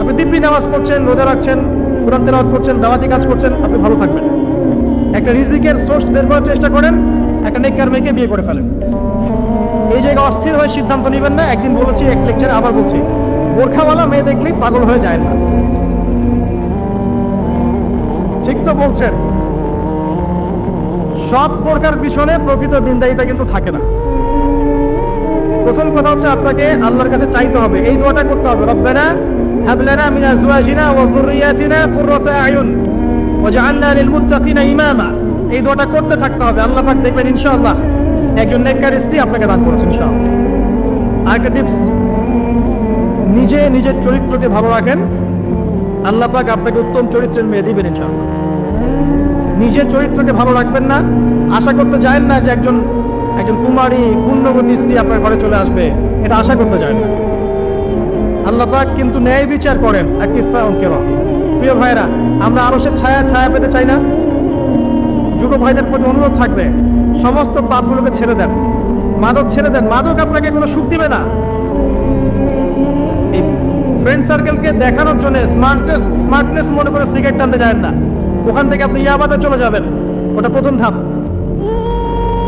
আপনি দিব্যি নামাজ পড়ছেন, রোজা রাখছেন, কোরআন তেলাওয়াত করছেন, দাওয়াতি কাজ করছেন, আপনি ভালো থাকবেন। একটা রিজিকের সোর্স বের করার চেষ্টা করেন, একটা নেককার মেয়েকে বিয়ে করে ফেলেন। এই জায়গায় অস্থির হয়ে সিদ্ধান্ত নেবেন না। একদিন বলেছি এক লেকচারে, আবার বলছি, বোরখাওয়ালা মেয়ে দেখলেই পাগল হয়ে যায় না। ঠিক তো বলছেন। সব বোরখার পিছনে প্রকৃত দিনদায়িতা কিন্তু থাকে না। প্রথম কথা হচ্ছে আপনাকে আল্লাহর কাছে চাইতে হবে, এই দোয়াটা করতে হবে, রব্বানা হাব লানা মিন আজওয়াজিনা ওয়া যুররিয়াতিনা কুররাতা আয়ুন ওয়াজআলনা লিল মুত্তাকিনা ইমামা। এই দোয়াটা করতে থাকতে হবে। আল্লাহ পাক দেখবেন ইনশাআল্লাহ একজন নেককার স্ত্রী আপনাকে দান করেছেন ইনশাআল্লাহ। আরেকটা টিপস, নিজের চরিত্রকে ভালো রাখেন, আল্লাহ পাক আপনাকে উত্তম চরিত্রের মেয়ে দিবেন ইনশাআল্লাহ। নিজের চরিত্রকে ভালো রাখবেন না, আশা করতে চাইেন না যে একজন কুমারী পূর্ণবতী স্ত্রী আপনার ঘরে চলে আসবে, এটা আশা করতে চাইেন না। আল্লাহ পাক কিন্তু ন্যায় বিচার করেন। প্রিয় ভাইরা, আমরা আরশের ছায়া পেতে চাই না? যুব ভাইদের প্রতি অনুরোধ থাকবে, সমস্ত পাপগুলোকে ছেড়ে দেন, মাদক ছেড়ে দেন। মাদক আপনাকে কোনো সুখ দিবে না। এই ফ্রেন্ড সার্কেলকে দেখানোর জন্য স্মার্টনেস মনে করে সিগারেট টানতে যায় না, ওখান থেকে আপনি ইয়াবাতে চলে যাবেন। ওটা প্রথম ধাপ।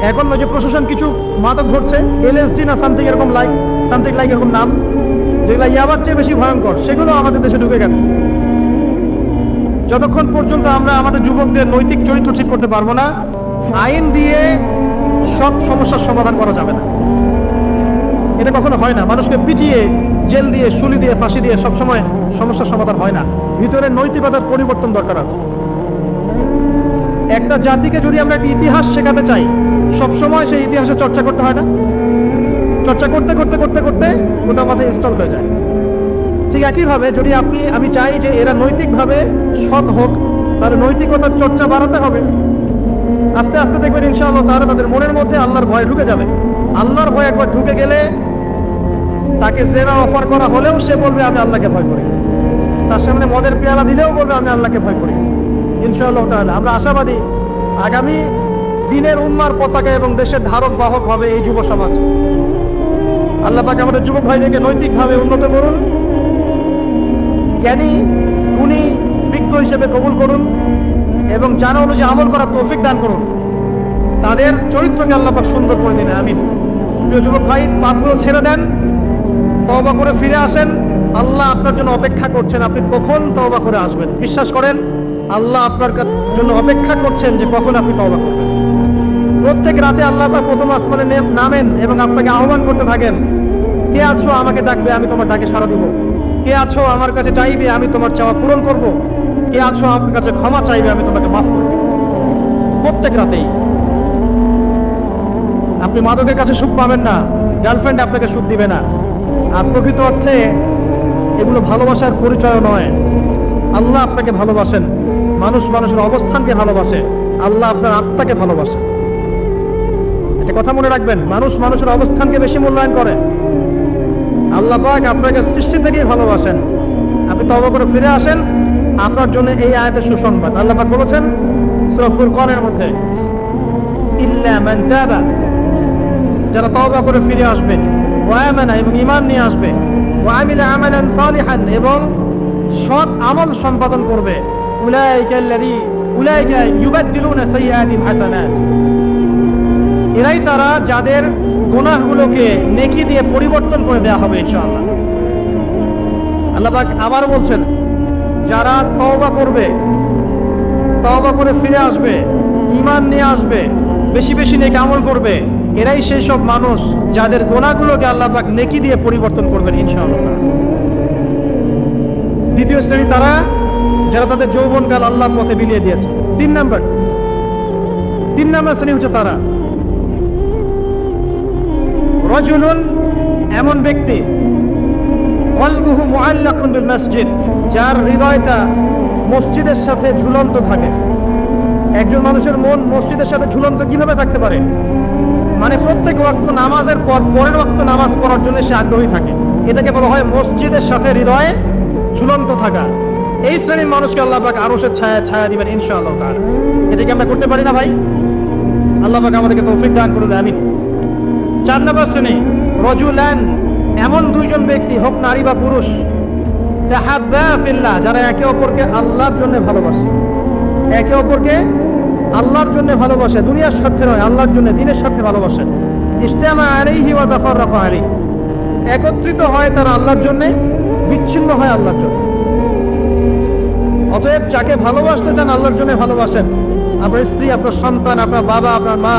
এখন ওই যে প্রশাসন কিছু মাদক ধরছে, LSD না সামথিং এরকম লাইক এরকম নাম, যেগুলো ইয়াবার চেয়ে বেশি ভয়ঙ্কর, সেগুলো আমাদের দেশে ঢুকে গেছে। যতক্ষণ পর্যন্ত আমরা আমাদের যুবকদের নৈতিক চরিত্র ঠিক করতে পারবো না, আইন দিয়ে সব সমস্যার সমাধান করা যাবে না। এটা কখনো হয় না। মানুষকে পিটিয়ে, জেল দিয়ে, শুলি দিয়ে, ফাঁসি দিয়ে সবসময় সমস্যার সমাধান হয় না। ভিতরে নৈতিকতার পরিবর্তন দরকার আছে। একটা জাতিকে যদি আমরা একটা ইতিহাস শেখাতে চাই, সবসময় সেই ইতিহাসের চর্চা করতে হয় না? চর্চা করতে করতে করতে করতে ওটা আমাদের ইনস্টল হয়ে যায়। ঠিক একইভাবে যদি আমি চাই যে এরা নৈতিকভাবে সৎ হোক, তাহলে নৈতিকতার চর্চা বাড়াতে হবে। আস্তে আস্তে দেখবেন ইনশাআল্লাহ তারা তাদের মনের মধ্যে আল্লাহর ভয় ঢুকে যাবে। আল্লাহর ভয় একবার ঢুকে গেলে তাকে জেনা অফার করা হলেও সে বলবে আমি আল্লাহকে ভয় করি। তার সামনে মদের পেয়ালা দিলেও বলবে আমি আল্লাহকে ভয় করি। ইনশাআল্লাহ তাআলা আমরা আশাবাদী আগামী দিনের উম্মার পতাকা এবং দেশের ধারক বাহক হবে এই যুব সমাজ। আল্লাহ পাক আমাদের যুবক ভাইদেরকে নৈতিকভাবে উন্নত করুন, জ্ঞানী গুণী বিজ্ঞ হিসেবে কবুল করুন এবং জানা অনুযায়ী আমল করার তৌফিক দান করুন। তাদের চরিত্রকে আল্লাহ পাক সুন্দর করে দিন, আমিন। প্রিয় যুবক ভাই, পাপগুলো ছেড়ে দেন, তওবা করে ফিরে আসেন। আল্লাহ আপনার জন্য অপেক্ষা করছেন, আপনি কখন তওবা করে আসবেন। বিশ্বাস করেন, আল্লাহ আপনার জন্য অপেক্ষা করছেন যে কখন আপনি তওবা করবেন। প্রত্যেক রাতে আল্লাহ পাক প্রথম আসমানে নামেন এবং আপনাকে আহ্বান করতে থাকেন, কে আছো আমাকে ডাকবে, আমি তোমার ডাকে সাড়া দিব। কে আছো আমার কাছে চাইবে, আমি তোমার চাওয়া পূরণ করব। কে আছো আমার কাছে ক্ষমা চাইবে, আমি তোমাকে মাফ করব। প্রত্যেক রাতেই। আপনি মাদকের কাছে সুখ পাবেন না, গার্লফ্রেন্ড আপনাকে সুখ দিবে না। আর প্রকৃত অর্থে এগুলো ভালোবাসার পরিচয় নয়। আল্লাহ আপনাকে ভালোবাসেন, মানুষের অবস্থানকে ভালোবাসে, আল্লাহ আপনার আত্মাকে ভালোবাসে। এটা কথা মনে রাখবেন, মানুষের অবস্থানকে বেশি মূল্যায়ন করে। আল্লাহ পাক আপনাকে সৃষ্টি থেকেই ভালোবাসেন। আপনি তওবা করে ফিরে আসেন, আপনার জন্য এই আয়াতের সুসংবাদ। আল্লাহ পাক বলেছেন সূরা ফুরকানের মধ্যে, ইল্লা মান তাবা, যারা তওবা করে ফিরে আসবে, ওয়া আমানা এবং ঈমান নিয়ে আসবে, ওয়া আমিলা আমালান সালিহান এবং সৎ আমল সম্পাদন করবে, উলাইকা ইউবাদদিলুনা সাইয়্যাতিহিম হাসানাত, এরাই তারা যাদের গুনাহগুলোকে নেকি দিয়ে পরিবর্তন করে দেওয়া হবে ইনশাআল্লাহ। আল্লাহ পাক আবার বলছেন, যারা তওবা করবে, তওবা করে ফিরে আসবে, ঈমান নিয়ে আসবে, বেশি বেশি নেক আমল করবে, এরাই সেই সব মানুষ যাদের গুনাহগুলোকে আল্লাহ পাক নেকি দিয়ে পরিবর্তন করবেন ইনশাআল্লাহ। দ্বিতীয় শ্রেণী তারা যারা তাদের যৌবনকাল আল্লাহর পথে বিলিয়ে দিয়েছে। তিন নাম্বার শ্রেণী হচ্ছে তারা রাজুলুন, এমন ব্যক্তি কলবুহু মুআল্লাকুন বিল মসজিদ, যার হৃদয়টা মসজিদের সাথে ঝুলন্ত থাকে। একজন মানুষের মন মসজিদের সাথে ঝুলন্ত কিভাবে থাকতে পারে? মানে প্রত্যেক ওয়াক্ত নামাজের পর পরের ওয়াক্ত নামাজ পড়ার জন্য সে আগ্রহী থাকে। এটাকে বলা হয় মসজিদের সাথে হৃদয়ে ঝুলন্ত থাকা। এই শ্রেণীর মানুষকে আল্লাহ পাক আরশের ছায়া দিবেন ইনশাআল্লাহ তাআলা। এটা কি আমরা করতে পারি না ভাই? আল্লাহ পাক আমাদেরকে তৌফিক দান করুন, আমিন। 4 নম্বর শ্রেণী রাজুলান, এমন দুইজন ব্যক্তি, হোক নারী বা পুরুষ, তাহাব্বা ফিল্লাহ, যারা একে অপরকে আল্লাহর জন্য ভালোবাসে, একে অপরকে আল্লাহর জন্য ভালোবাসে, দুনিয়ার স্বার্থে নয়, আল্লাহর জন্য, দ্বীনের স্বার্থে ভালোবাসে। ইজতামা আলাইহি ওয়া তাফাররাকা আলাইহি, একত্রিত হয় তারা আল্লাহর জন্য, বিচ্ছিন্ন হয় আল্লাহর জন্য। অতএব যাকে ভালোবাসতে চান আল্লাহর জন্য ভালোবাসেন। আপনার স্ত্রী, আপনার সন্তান, আপনার বাবা, আপনার মা,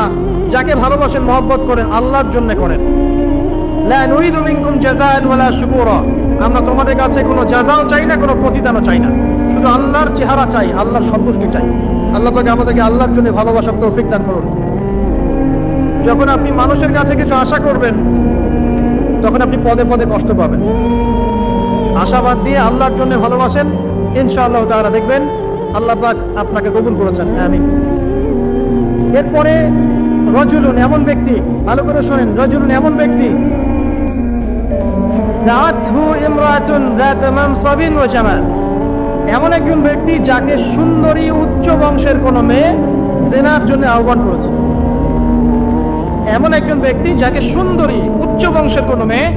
যাকে ভালোবাসেন, মহব্বত করেন, আল্লাহর জন্য করেন। লা নুরিদু মিনকুম জাযাআন ওয়ালা শুকুরা, আমরা তোমাদের কাছে কোনো জাযাও চাই না, কোনো প্রতিদানও চাই না, শুধু আল্লাহর চেহারা চাই, আল্লাহর সন্তুষ্টি চাই। আল্লাহ পাক আমাদেরকে আল্লাহর জন্য ভালোবাসার তৌফিক দান করুন। যখন আপনি মানুষের কাছে কিছু আশা করবেন, তখন আপনি পদে পদে কষ্ট পাবেন। আশাবাদ দিয়ে আল্লাহর জন্য ভালোবাসেন, ইনশাআল্লাহ তাআলা দেখবেন আল্লাহ পাক আপনাকে কবুল করেছেন, আমিন। এরপরে রাজুলুন, এমন ব্যক্তি, ভালো করে শোনেন, রাজুলুন এমন ব্যক্তি, দাআতহু ইমরাতুন যাত মানসাবিন ওয়া জামাল, এমন একজন ব্যক্তি যাকে সুন্দরী উচ্চ বংশের কোন মেয়ে জিনার জন্য আহ্বান করেছে। এমন একজন ব্যক্তি যাকে সুন্দরী উচ্চ বংশের কোন মেয়ে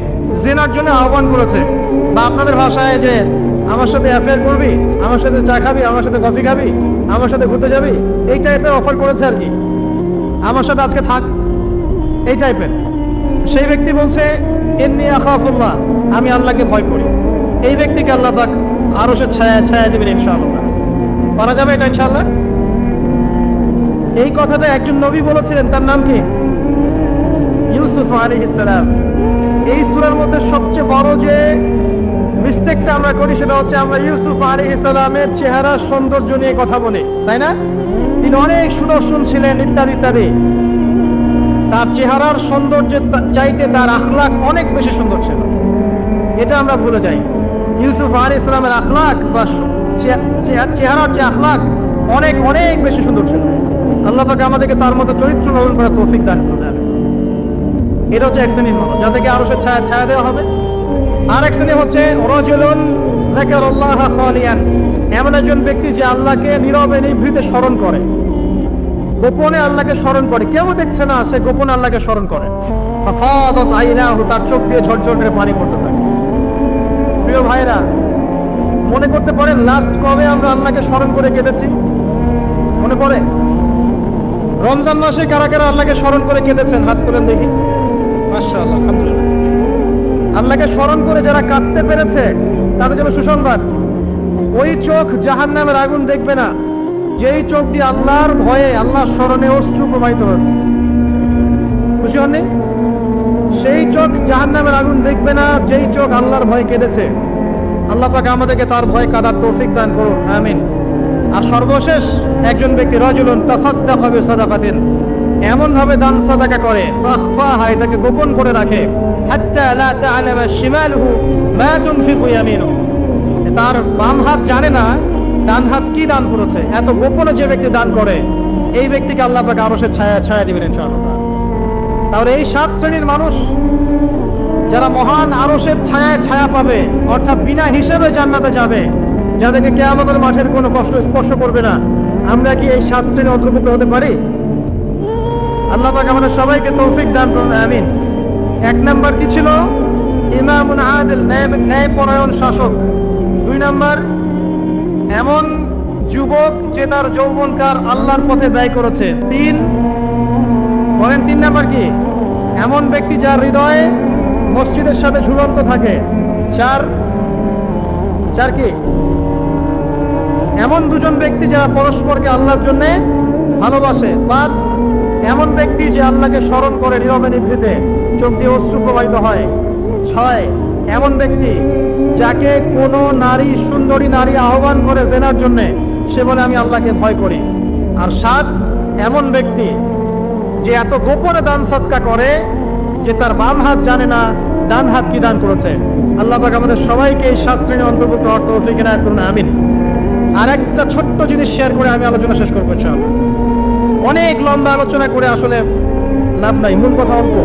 জিনার জন্য আহ্বান করেছে, বা আপনাদের ভাষায় যে আমার সাথে অ্যাফেয়ার করবি, আমার সাথে চা খাবি, আমার সাথে কফি খাবি, আমার সাথে ঘুরতে যাবি, এই টাইপের অফার করেছে আর কি, আমার সাথে আজকে থাক, এই টাইপের। সেই ব্যক্তি বলছে ইন্নী আখাফুল্লাহ, আমি আল্লাহকে ভয় করি। এই ব্যক্তিকে আল্লাহ পাক আরশের ছায়া দিবেন ইনশাআল্লাহ। পারা যাবে এটা ইনশাআল্লাহ? এই কথাটা একজন নবী বলেছিলেন, তার নাম কি? ইউসুফ আলাইহিস সালাম। এই সূরার মধ্যে সবচেয়ে বড় যে মিস্টেকটা আমরা করি সেটা হচ্ছে আমরা ইউসুফ আলাইহিস সালামের চেহারার সৌন্দর্য নিয়ে কথা বলি, তাই না? তিনি অনেক সুদর্শন ছিলেন ইত্যাদি ইত্যাদি। তার চেহারার সৌন্দর্যের চাইতে তার আখলাক অনেক বেশি সুন্দর ছিল, এটা আমরা ভুলে যাই। ইউসুফ আলাইহিস সালামের আখলাক বা চেহারার যে আখলাক অনেক অনেক বেশি সুন্দর ছিল। আল্লাহ পাক আমাদেরকে তার মতো চরিত্র লালন করার তৌফিক দান করুন। এটা হচ্ছে এক শ্রেণীর মানুষ যাদেরকে আরশের ছায়া দেওয়া হবে। আর এক শ্রেণী হচ্ছে রাজুলুন যাকারাল্লাহ খালিয়ান, এমন একজন ব্যক্তি যে আল্লাহকে নীরবে নিভৃতে স্মরণ করে, গোপনে আল্লাহকে স্মরণ করে, কেউ দেখছে না, সে গোপনে আল্লাহকে স্মরণ করে। ফাফাদাত আইনাহু, তার চোখ দিয়ে ঝরঝর করে পানি পড়তে থাকে। প্রিয় ভাইরা, মনে করতে পারেন লাস্ট কবে আমরা আল্লাহকে স্মরণ করে কেঁদেছি? মনে পড়ে? রমজান মাসে কারা কারা আল্লাহকে স্মরণ করে কেঁদেছেন? হাত তোলেন দেখি। মাশাআল্লাহ, আলহামদুলিল্লাহ। আল্লাহকে স্মরণ করে যারা কাঁদতে পেরেছে তাদের জন্য সুসংবাদ, ওই চোখ জাহান্নামের আগুন দেখবে না যেই চোখ দিয়ে আল্লাহর ভয়ে, আল্লাহর স্মরণে অশ্রু প্রবাহিত হয়েছে। খুশি হননি? সেই চোখ জাহান্নামের আগুন দেখবে না যেই চোখ আল্লাহর ভয়ে কেঁদেছে। আল্লাহ পাক আমাদেরকে তার ভয় কাঁদার তৌফিক দান করুন, আমিন। আর সর্বশেষ একজন ব্যক্তি রাজুলুন তাসাদ্দাকা বিসাদাকাতিন, এমন ভাবে দান সাদাকা করে, ফাখফাহা, এটাকে গোপন করে রাখে, হাত্তা লা তা'লামা শিমালুহু মা তুনফিকু ইয়ামিনুহু, তার বাম হাত জানে না ডান হাত কি দান করেছে। এত গোপনে যে ব্যক্তি দান করে, এই ব্যক্তিকে আল্লাহ পাক আরশের ছায়া দিবেন ইনশাআল্লাহ। তাহলে এই 7 শ্রেণীর মানুষ যারা মহান আরশের ছায়া পাবে, অর্থাৎ বিনা হিসেবে জান্নাতে যাবে, যাদেরকে কিয়ামতের মাঠের কোনো কষ্ট স্পর্শ করবে না, আমরা কি এই 7 শ্রেণীর অন্তর্ভুক্ত হতে পারি? আল্লাহ পাক আমাদের সবাইকে তৌফিক দান করুন, আমিন। 1 নাম্বার কি ছিল? ইমামুন আদিল, ন্যায়পরায়ণ শাসক। 2 নাম্বার এমন যুবক যে তার যৌবনকাল আল্লাহর পথে ব্যয় করেছে। 3 বলেন 3 নাম্বার কি? এমন ব্যক্তি যার হৃদয়ে মসজিদের সাথে ঝুলন্ত থাকে। 4 কি? এমন দুজন ব্যক্তি যারা পরস্পরকে আল্লাহর জন্য ভালোবাসে। 5 এমন ব্যক্তি যে আল্লাহকে স্মরণ করে নীরবে নিভৃতে, চোখ দিয়ে অশ্রু প্রবাহিত হয়। 6 এমন ব্যক্তি যাকে কোনো নারী, সুন্দরী নারী আহ্বান করে জেনার জন্য, সে বলে আমি আল্লাহকে ভয় করি। আর 7 এমন ব্যক্তি যে এত গোপনে দান সদকা করে যে তার বাম হাত জানে না ডান হাত কি দান করেছে। আল্লাহ পাক আমাদের সবাইকে এই 7 শ্রেণীর অন্তর্ভুক্ত হওয়ার তৌফিক এনায়েত করুন, আমিন। আর একটা ছোট্ট জিনিস শেয়ার করে আমি আলোচনা শেষ করবো ইনশাআল্লাহ। অনেক লম্বা আলোচনা করে আসলে লাভ নাই, মূল কথা অল্প।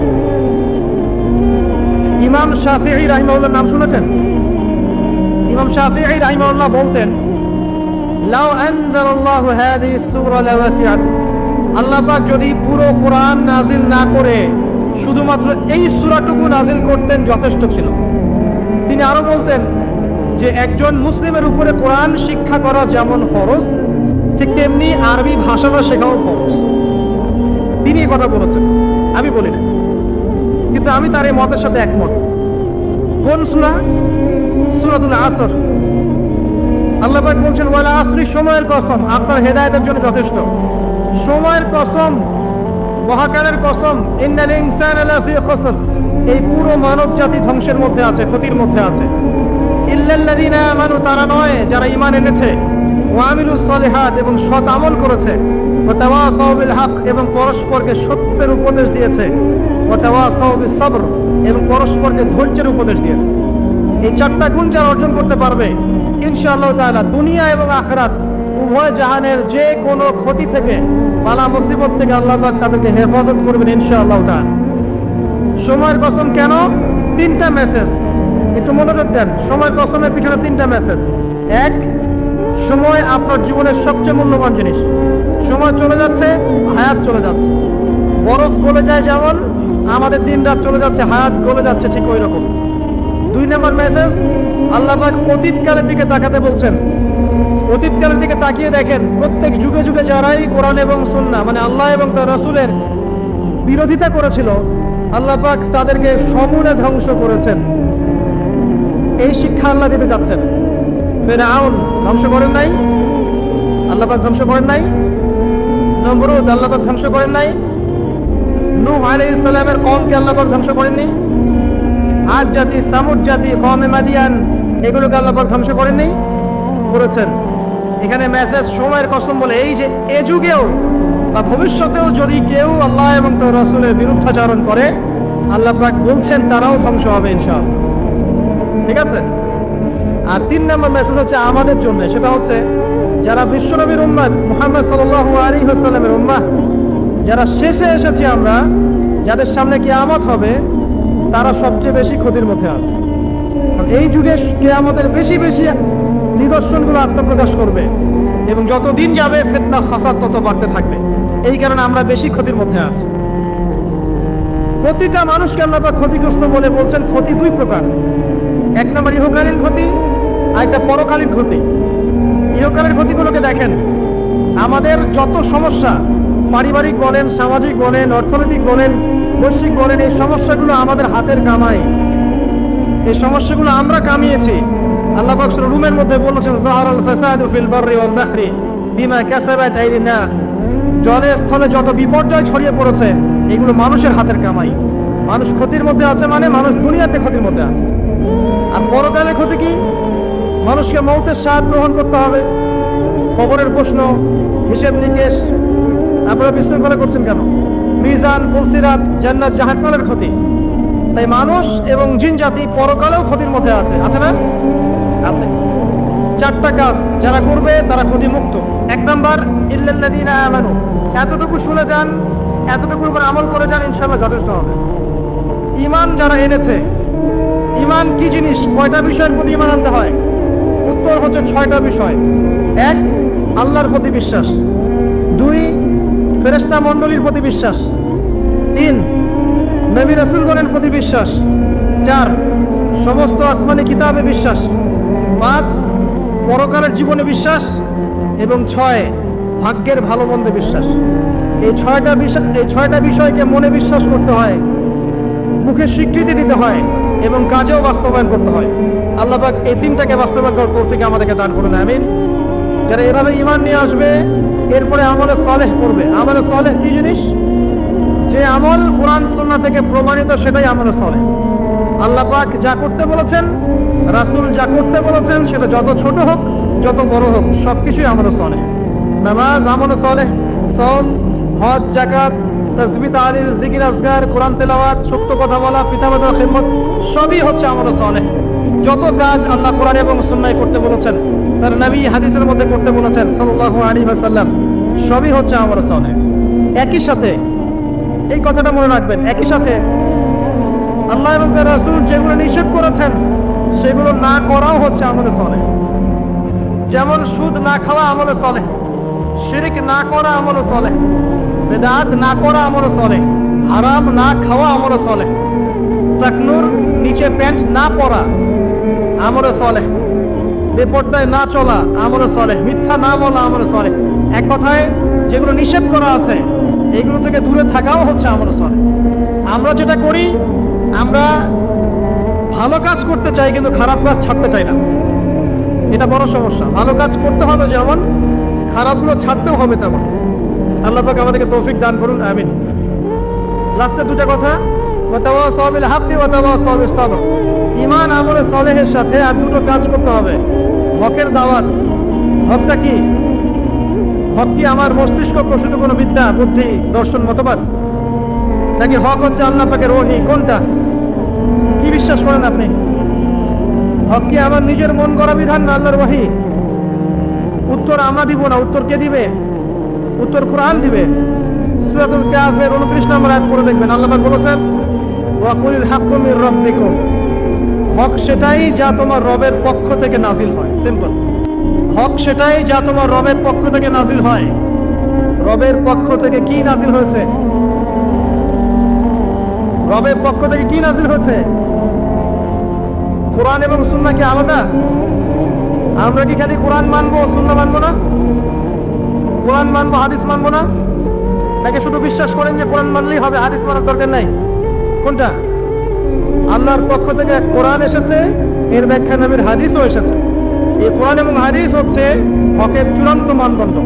ইমাম শাফিঈ রাহিমাহুল্লাহর নাম শুনেছেন? ইমাম শাফিঈ রাহিমাহুল্লাহ বলতেন, লাউ আনজালাল্লাহু হাযিহিস সূরা লাওয়াসিআত, আল্লাহ পাক যদি পুরো কোরআন নাজিল না করে শুধুমাত্র এই সূরাটুকু নাজিল করতেন যথেষ্ট ছিল। তিনি আরো বলতেন যে একজন মুসলিমের উপরে কোরআন শিক্ষা করা যেমন ফরজ, ঠিক তেমনি আরবি ভাষাটা শেখাও ফরজ। তিনি এই কথা বলেছেন, আমি বলি না, কিন্তু আমি তার এই মতের সাথে একমত। কোন সূরা? সূরাতুল আসর। আল্লাহ পাক বলছেন ওয়াল আসরি, সময়ের কসম, আপনার হেদায়েতের জন্য যথেষ্ট। সময়ের কসম, মহাকালের কসম, ইন্নাল ইনসানা লাফি খুসর, এই পুরো মানব জাতি ধ্বংসের মধ্যে আছে, ক্ষতির মধ্যে আছে। ইল্লাল্লাযীনা আমানু, তারা নয় যারা ঈমান এনেছে, ওয়া আমিলুস সালিহাত, এবং সৎ আমল করেছে, ওয়া তাওয়াসাউ বিল হক, এবং পরস্পরকে সত্যের উপদেশ দিয়েছে, ওয়া তাওয়াসাউ বিস সবর, এবং পরস্পরকে ধৈর্যের উপদেশ দিয়েছে। এই 4টা গুণ যারা অর্জন করতে পারবে, ইনশাআল্লাহ তাআলা দুনিয়া এবং আখিরাত উভয় জাহানের যে কোনো ক্ষতি থেকে, বালা মুসিবত থেকে আল্লাহ পাক তাদেরকে হেফাজত করবেন ইনশাআল্লাহ তাআলা। সময়ের কসম কেন? 3টা মেসেজ, একটু মনোযোগ দেন। সময়ের কসমের পিছনে 3টা মেসেজ। 1, সময় আপনার জীবনের সবচেয়ে মূল্যবান জিনিস। সময় চলে যাচ্ছে, হায়াত চলে যাচ্ছে। বরফ গলে যায় যেমন আমাদের দিন রাত চলে যাচ্ছে, হায়াত গলে যাচ্ছে ঠিক ওই রকম। 2 নম্বর মেসেজ, আল্লাহ পাক অতীতকালের দিকে তাকাতে বলছেন। অতীতকালের দিকে তাকিয়ে দেখেন, প্রত্যেক যুগে যুগে যারাই কোরআন এবং সুন্নাহ মানে আল্লাহ এবং তার রাসূলের বিরোধিতা করেছিল, আল্লাহ পাক তাদেরকে সমূলে ধ্বংস করেছেন। এই শিক্ষা আল্লাহ দিতে যাচ্ছেন। ফিরআউন ধ্বংস করেন নাই? আল্লাহ পাক ধ্বংস করেন নাই? নমরুদ আল্লাহ পাক ধ্বংস করেন নাই? নূহ আলাইহিস সালামের কওমকে আল্লাহ পাক ধ্বংস করেননি? আদ জাতি, সামুদ জাতি, কওমে মাদিয়ান, এগুলোকে আল্লাহ পাক ধ্বংস করেননি? করেছেন। এখানে মেসেজ সময়ের কসম বলে, এই যে এ যুগেও বা ভবিষ্যতেও যদি কেউ আল্লাহ এবং তার রাসূলের বিরুদ্ধাচরণ করে, আল্লাহ পাক বলছেন তারাও ধ্বংস হবে ইনশাআল্লাহ। ঠিক আছে? আর 3 নম্বর মেসেজ হচ্ছে আমাদের জন্য, সেটা হচ্ছে যারা বিশ্বনবীর উম্মত মুহাম্মদ সাল্লাল্লাহু আলাইহি ওয়াসাল্লামের উম্মাহ, যারা শেষে এসেছি আমরা, যাদের সামনে কিয়ামত হবে, তারা সবচেয়ে বেশি ক্ষতির মধ্যে আছে। কারণ এই যুগে কিয়ামতের বেশি বেশি নিদর্শনগুলো আত্মপ্রকাশ করবে এবং যত দিন যাবে ফিতনা ফাসাদ তত বাড়তে থাকবে। এই কারণে আমরা বেশি ক্ষতির মধ্যে আছি। প্রতিটা মানুষকে আল্লাহ পাক ক্ষতিগ্রস্ত বলে বলছেন। ক্ষতি 2 প্রকার। 1 নম্বর ইহকালীন ক্ষতি, আর একটা পরকালীন ক্ষতি। ইহকালীন ক্ষতিগুলোকে দেখেন, আমাদের যত সমস্যা, পারিবারিক বলেন, সামাজিক বলেন, অর্থনৈতিক বলেন, বৈশ্বিক বলেন, এই সমস্যাগুলো আমাদের হাতের কামাই। এই সমস্যাগুলো আমরা কামিয়েছি। আল্লাহ পাক সূরা রুমের মধ্যে বলেছেন, যাহারাল ফাসাদু ফিল বাররি ওয়াল বাহরি বিমা কাসাবাত আইদিন নাস, জলে স্থলে যত বিপর্যয় ছড়িয়ে পড়েছে, এগুলো মানুষের হাতের কামাই। মানুষ ক্ষতির মধ্যে আছে, মানে মানুষ দুনিয়াতে ক্ষতির মধ্যে আছে। আর পরকালে ক্ষতি কি? মানুষকে মৌতের স্বাদ গ্রহণ করতে হবে, কবরের প্রশ্ন, হিসেব নিকেশ। আপনারা বিশৃঙ্খলা করছেন কেন? মিজান, পুলসিরাত, জান্নাত জাহান্নামের ক্ষতি। তাই মানুষ এবং জিন জাতি পরকালেও ক্ষতির মধ্যে আছে, আছে না? আছে। 4টা কাজ যারা করবে তারা ক্ষতিমুক্ত। 1 নাম্বার ইল্লাল্লাযীনা আমানু, এতটুকু শুনে যান, এতটুকুর উপর আমল করে যান, ইনশাআল্লাহ যথেষ্ট হবে। ঈমান যারা এনেছে, ঈমান কি জিনিস? কয়টা বিষয়ের প্রতি ঈমান আনতে হয়? উত্তর হচ্ছে 6টা বিষয়। 1, আল্লাহর প্রতি বিশ্বাস। 2, ফেরেশতা মণ্ডলীর প্রতি বিশ্বাস। 3, নবী রাসূলগণের প্রতি বিশ্বাস। 4, সমস্ত আসমানি কিতাবে বিশ্বাস। 5, পরকালের জীবনে বিশ্বাস। এবং 6 ভাগ্যের ভালো মন্দে বিশ্বাস। এই 6টা বিষয়কে মনে বিশ্বাস করতে হয়, মুখে স্বীকৃতি দিতে হয় এবং কাজেও বাস্তবায়ন করতে হয়। আল্লাহ পাক এই 3টাকে বাস্তবায়ন করার তৌফিক আমাদেরকে দান করুন, আমিন। যারা এভাবে ঈমান নিয়ে আসবে, এরপরে আমলে সালেহ করবে। আমলে সালেহ কি জিনিস? যে আমল কোরআন সুন্নাহ থেকে প্রমাণিত, সেটাই আমলে সালেহ। আল্লাহ পাক যা করতে বলেছেন, রাসূল যা করতে বলেছেন, সেটা যত ছোট হোক যত বড় হোক, সবকিছুই আমলে সালেহ। নামাজ আমলে সালেহ, সাওম, হজ, যাকাত, তাসবিহ, তাহলিল, জিকির, আজকার, কোরআন তেলাওয়াত, সত্য কথা বলা, পিতামাতার খিদমত, সবই হচ্ছে আমলে সালেহ। যত কাজ আল্লাহ কোরআন এবং সুন্নাহয় করতে বলেছেন, তার নবী হাদিসের মধ্যে করতে বলেছেন সাল্লাল্লাহু আলাইহি ওয়াসাল্লাম, সবই হচ্ছে আমলে সালেহ। একই সাথে এই কথাটা মনে রাখবেন, একই সাথে আল্লাহ এবং তার রাসূল যেগুলো নিষেধ করেছেন, সেগুলো না করাও হচ্ছে আমলে সালেহ। যেমন সুদ না খাওয়া আমলে সালেহ, শিরক না করা আমলে সালেহ, বেদাত না করা আমলে সালেহ, হারাম না খাওয়া আমলে সালেহ, টাকনুর নিচে প্যান্ট না পরা আমলে সালেহ, বেপরদায় না চলা আমলে সালেহ, মিথ্যা না বলা আমলে সালেহ। এক কথায় যেগুলো নিষেধ করা আছে, এগুলো থেকে দূরে থাকাও হচ্ছে আমলে সালেহ। আমরা যেটা করি, আমরা ভালো কাজ করতে চাই কিন্তু খারাপ কাজ ছাড়তে চাই না, এটা বড় সমস্যা। ভালো কাজ করতে হবে যেমন, খারাপগুলো ছাড়তেও হবে তেমন। আল্লাহ পাক আমাদেরকে তৌফিক দান করুন, আমিন। লাস্টে 2টা কথা, ওয়াতাওয়াসাউ বিল হাক্কি ওয়াতাওয়াসাউ বিস সাবর। ঈমান আমলে সালেহের সাথে আর 2টো কাজ করতে হবে। হকের দাওয়াত। হকটা কি? হক কি আমার মস্তিষ্ক প্রসূত কোনো বিদ্যা, বুদ্ধি, দর্শন, মতবাদ? নাকি হক হচ্ছে আল্লাহ পাকের ওহী? কোনটা? কি বিশ্বাস করেন আপনি? হক কি আমার নিজের মন গড়া বিধান না আল্লাহর ওহী? উত্তর আমরা দিব না, উত্তর কে দিবে? উত্তর কোরআন দিবে। সূরাতুল কাহফের 29 নম্বর আয়াত পড়ে দেখবেন, আল্লাহ পাক বলেছেন, ওয়া কুলিল হাক্কু মির রাব্বিকুম। হক সেটাই যা তোমার রবের পক্ষ থেকে নাজিল হয়। সিম্পল। হক সেটাই যা তোমার রবের পক্ষ থেকে নাজিল হয়। রবের পক্ষ থেকে কি নাজিল হয়েছে? রবের পক্ষ থেকে কি নাজিল হয়েছে? কোরআন এবং সুন্নাহ কি আলাদা? আমরা কি খালি কোরআন মানবো, সুন্নাহ মানবো না? কোরআন মানবো, হাদিস মানবো না? নাকি শুধু বিশ্বাস করেন যে কোরআন মানলেই হবে, হাদিস মানার দরকার নাই? কোনটা? আল্লাহর পক্ষ থেকে কোরআন এসেছে, এর ব্যাখ্যা নবীর হাদিসও এসেছে। এই কোরআন এবং হাদিস হচ্ছে হকের চূড়ান্ত মানদণ্ড।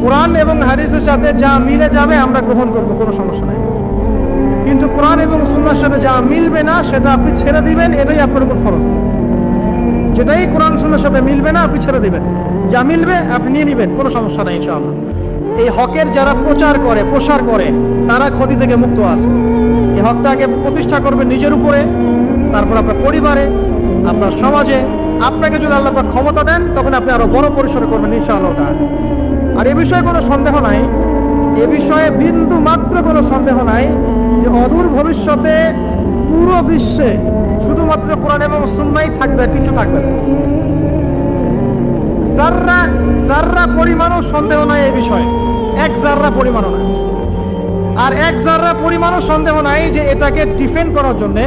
কোরআন এবং হাদিসের সাথে যা মিলে যাবে আমরা গ্রহণ করবো, কোনো সমস্যা নাই। কিন্তু কোরআন এবং সুন্নাহর সাথে যা মিলবে না, সেটা আপনি ছেড়ে দিবেন, এটাই আপনার উপর ফরজ। যেটাই কোরআন সুন্নাহর সাথে মিলবে না, আপনি ছেড়ে দিবেন। যা মিলবে আপনি নিয়ে নিবেন, কোনো সমস্যা নাই ইনশাআল্লাহ। এই হকের যারা প্রচার করে, প্রসার করে, তারা ক্ষতি থেকে মুক্ত আছে। এই হকটাকে প্রতিষ্ঠা করবে নিজের উপরে, তারপর আপনার পরিবারে, আপনার সমাজে। আপনাকে যদি আল্লাহ পাক ক্ষমতা দেন, তখন আপনি আরো বড় পরিসরে করবেন ইনশাআল্লাহ তাআলা। আর এ বিষয়ে কোনো সন্দেহ নাই, এ বিষয়ে বিন্দু মাত্র কোনো সন্দেহ নাই যে অদূর ভবিষ্যতে পুরো বিশ্বে শুধুমাত্র কোরআন এবং সুন্নাহই থাকবে, কিছু থাকবে না। জাররা পরিমাণও সন্দেহ নাই এই বিষয়ে, 1 জাররা পরিমাণও নাই। আর 1 জাররা পরিমাণও সন্দেহ নাই যে এটাকে ডিফেন্ড করার জন্য,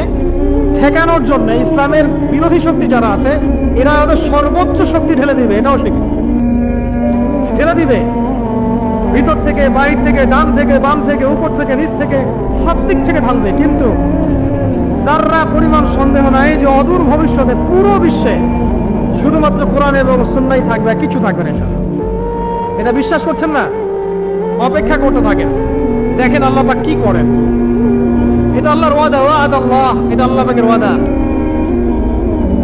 ঠেকানোর জন্য ইসলামের বিরোধী শক্তি যারা আছে, এরা ওদের সর্বোচ্চ শক্তি ঢেলে দিবে, এটাও ঠিক ঢেলে দিবে। ভিতর থেকে, বাইরে থেকে, ডান থেকে, বাম থেকে, উপর থেকে, নিচ থেকে, সব দিক থেকে ঢালবে। কিন্তু জাররা পরিমাণ সন্দেহ নাই যে অদূর ভবিষ্যতে পুরো বিশ্বে শুধুমাত্র কোরআন এবং সুন্নাহই থাকবে, কিছু থাকবে না। এটা বিশ্বাস করছেন না? অপেক্ষা করতে থাকেন, দেখেন আল্লাহ পাক কি করেন। এটা আল্লাহর ওয়াদা, ওয়াদাল্লাহ, এটা আল্লাহ পাকের ওয়াদা।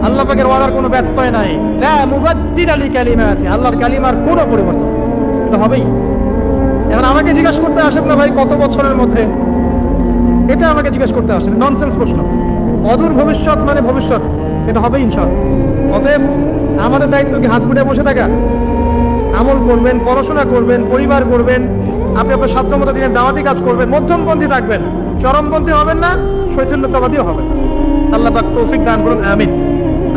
আল্লাহ পাকের ওয়াদার কোনো ব্যত্যয় নাই। লা মুবাদ্দিলা লিকালিমাতি, আল্লাহর কালিমার কোনো পরিবর্তন এটা হবেই। এখন আমাকে জিজ্ঞেস করতে আসেন না ভাই কত বছরের মধ্যে, এটা আমাকে জিজ্ঞেস করতে আসেন, ননসেন্স প্রশ্ন। অদূর ভবিষ্যৎ মানে ভবিষ্যৎ, এটা হবে ইনশাআল্লাহ। অতএব আমাদের দায়িত্ব কি হাত গুটিয়ে বসে থাকা? আমল করবেন, পড়াশোনা করবেন, পরিবার করবেন, আপনি আপনার সাধ্যমতো দিনের দাওয়াতি কাজ করবেন, মধ্যমপন্থী থাকবেন, চরমপন্থী হবেন না, শৈথিল্যতাবাদীও হবেন। আল্লাহ পাক তৌফিক দান করুন, আমিন।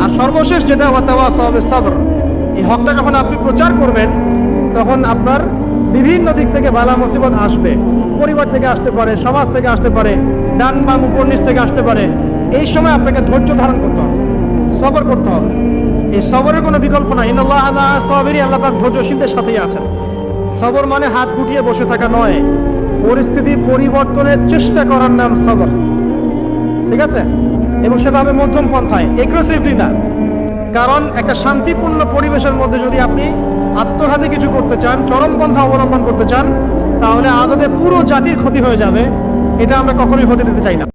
আর সর্বশেষ যেটা ওয়াতাওয়াসাউ বিস সাবর, এই হকটা যখন আপনি প্রচার করবেন, তখন আপনার বিভিন্ন দিক থেকে বালা মুসিবত আসবে। পরিবার থেকে আসতে পারে, সমাজ থেকে আসতে পারে, ডান বাম উপর নিচ থেকে আসতে পারে। এই সময় আপনাকে ধৈর্য ধারণ করতে হবে, সবর করতে হবে। এই সবরের কোনো বিকল্প নাই। ইন্নাল্লাহ আলা সাবিরি, আল্লাহ পাক ধৈর্যশীলদের সাথেই আছেন। সবর মানে হাত গুটিয়ে বসে থাকা নয়, পরিস্থিতি পরিবর্তনের চেষ্টা করার নাম সবর। ঠিক আছে? এবং সেটা হবে মধ্যম পন্থায়, এগ্রেসিভলি না। কারণ একটা শান্তিপূর্ণ পরিবেশের মধ্যে যদি আপনি আত্মঘাতী কিছু করতে চান, চরম পন্থা অবলম্বন করতে চান, তাহলে আদতে পুরো জাতির ক্ষতি হয়ে যাবে। এটা আমরা কখনোই হতে দিতে চাই না।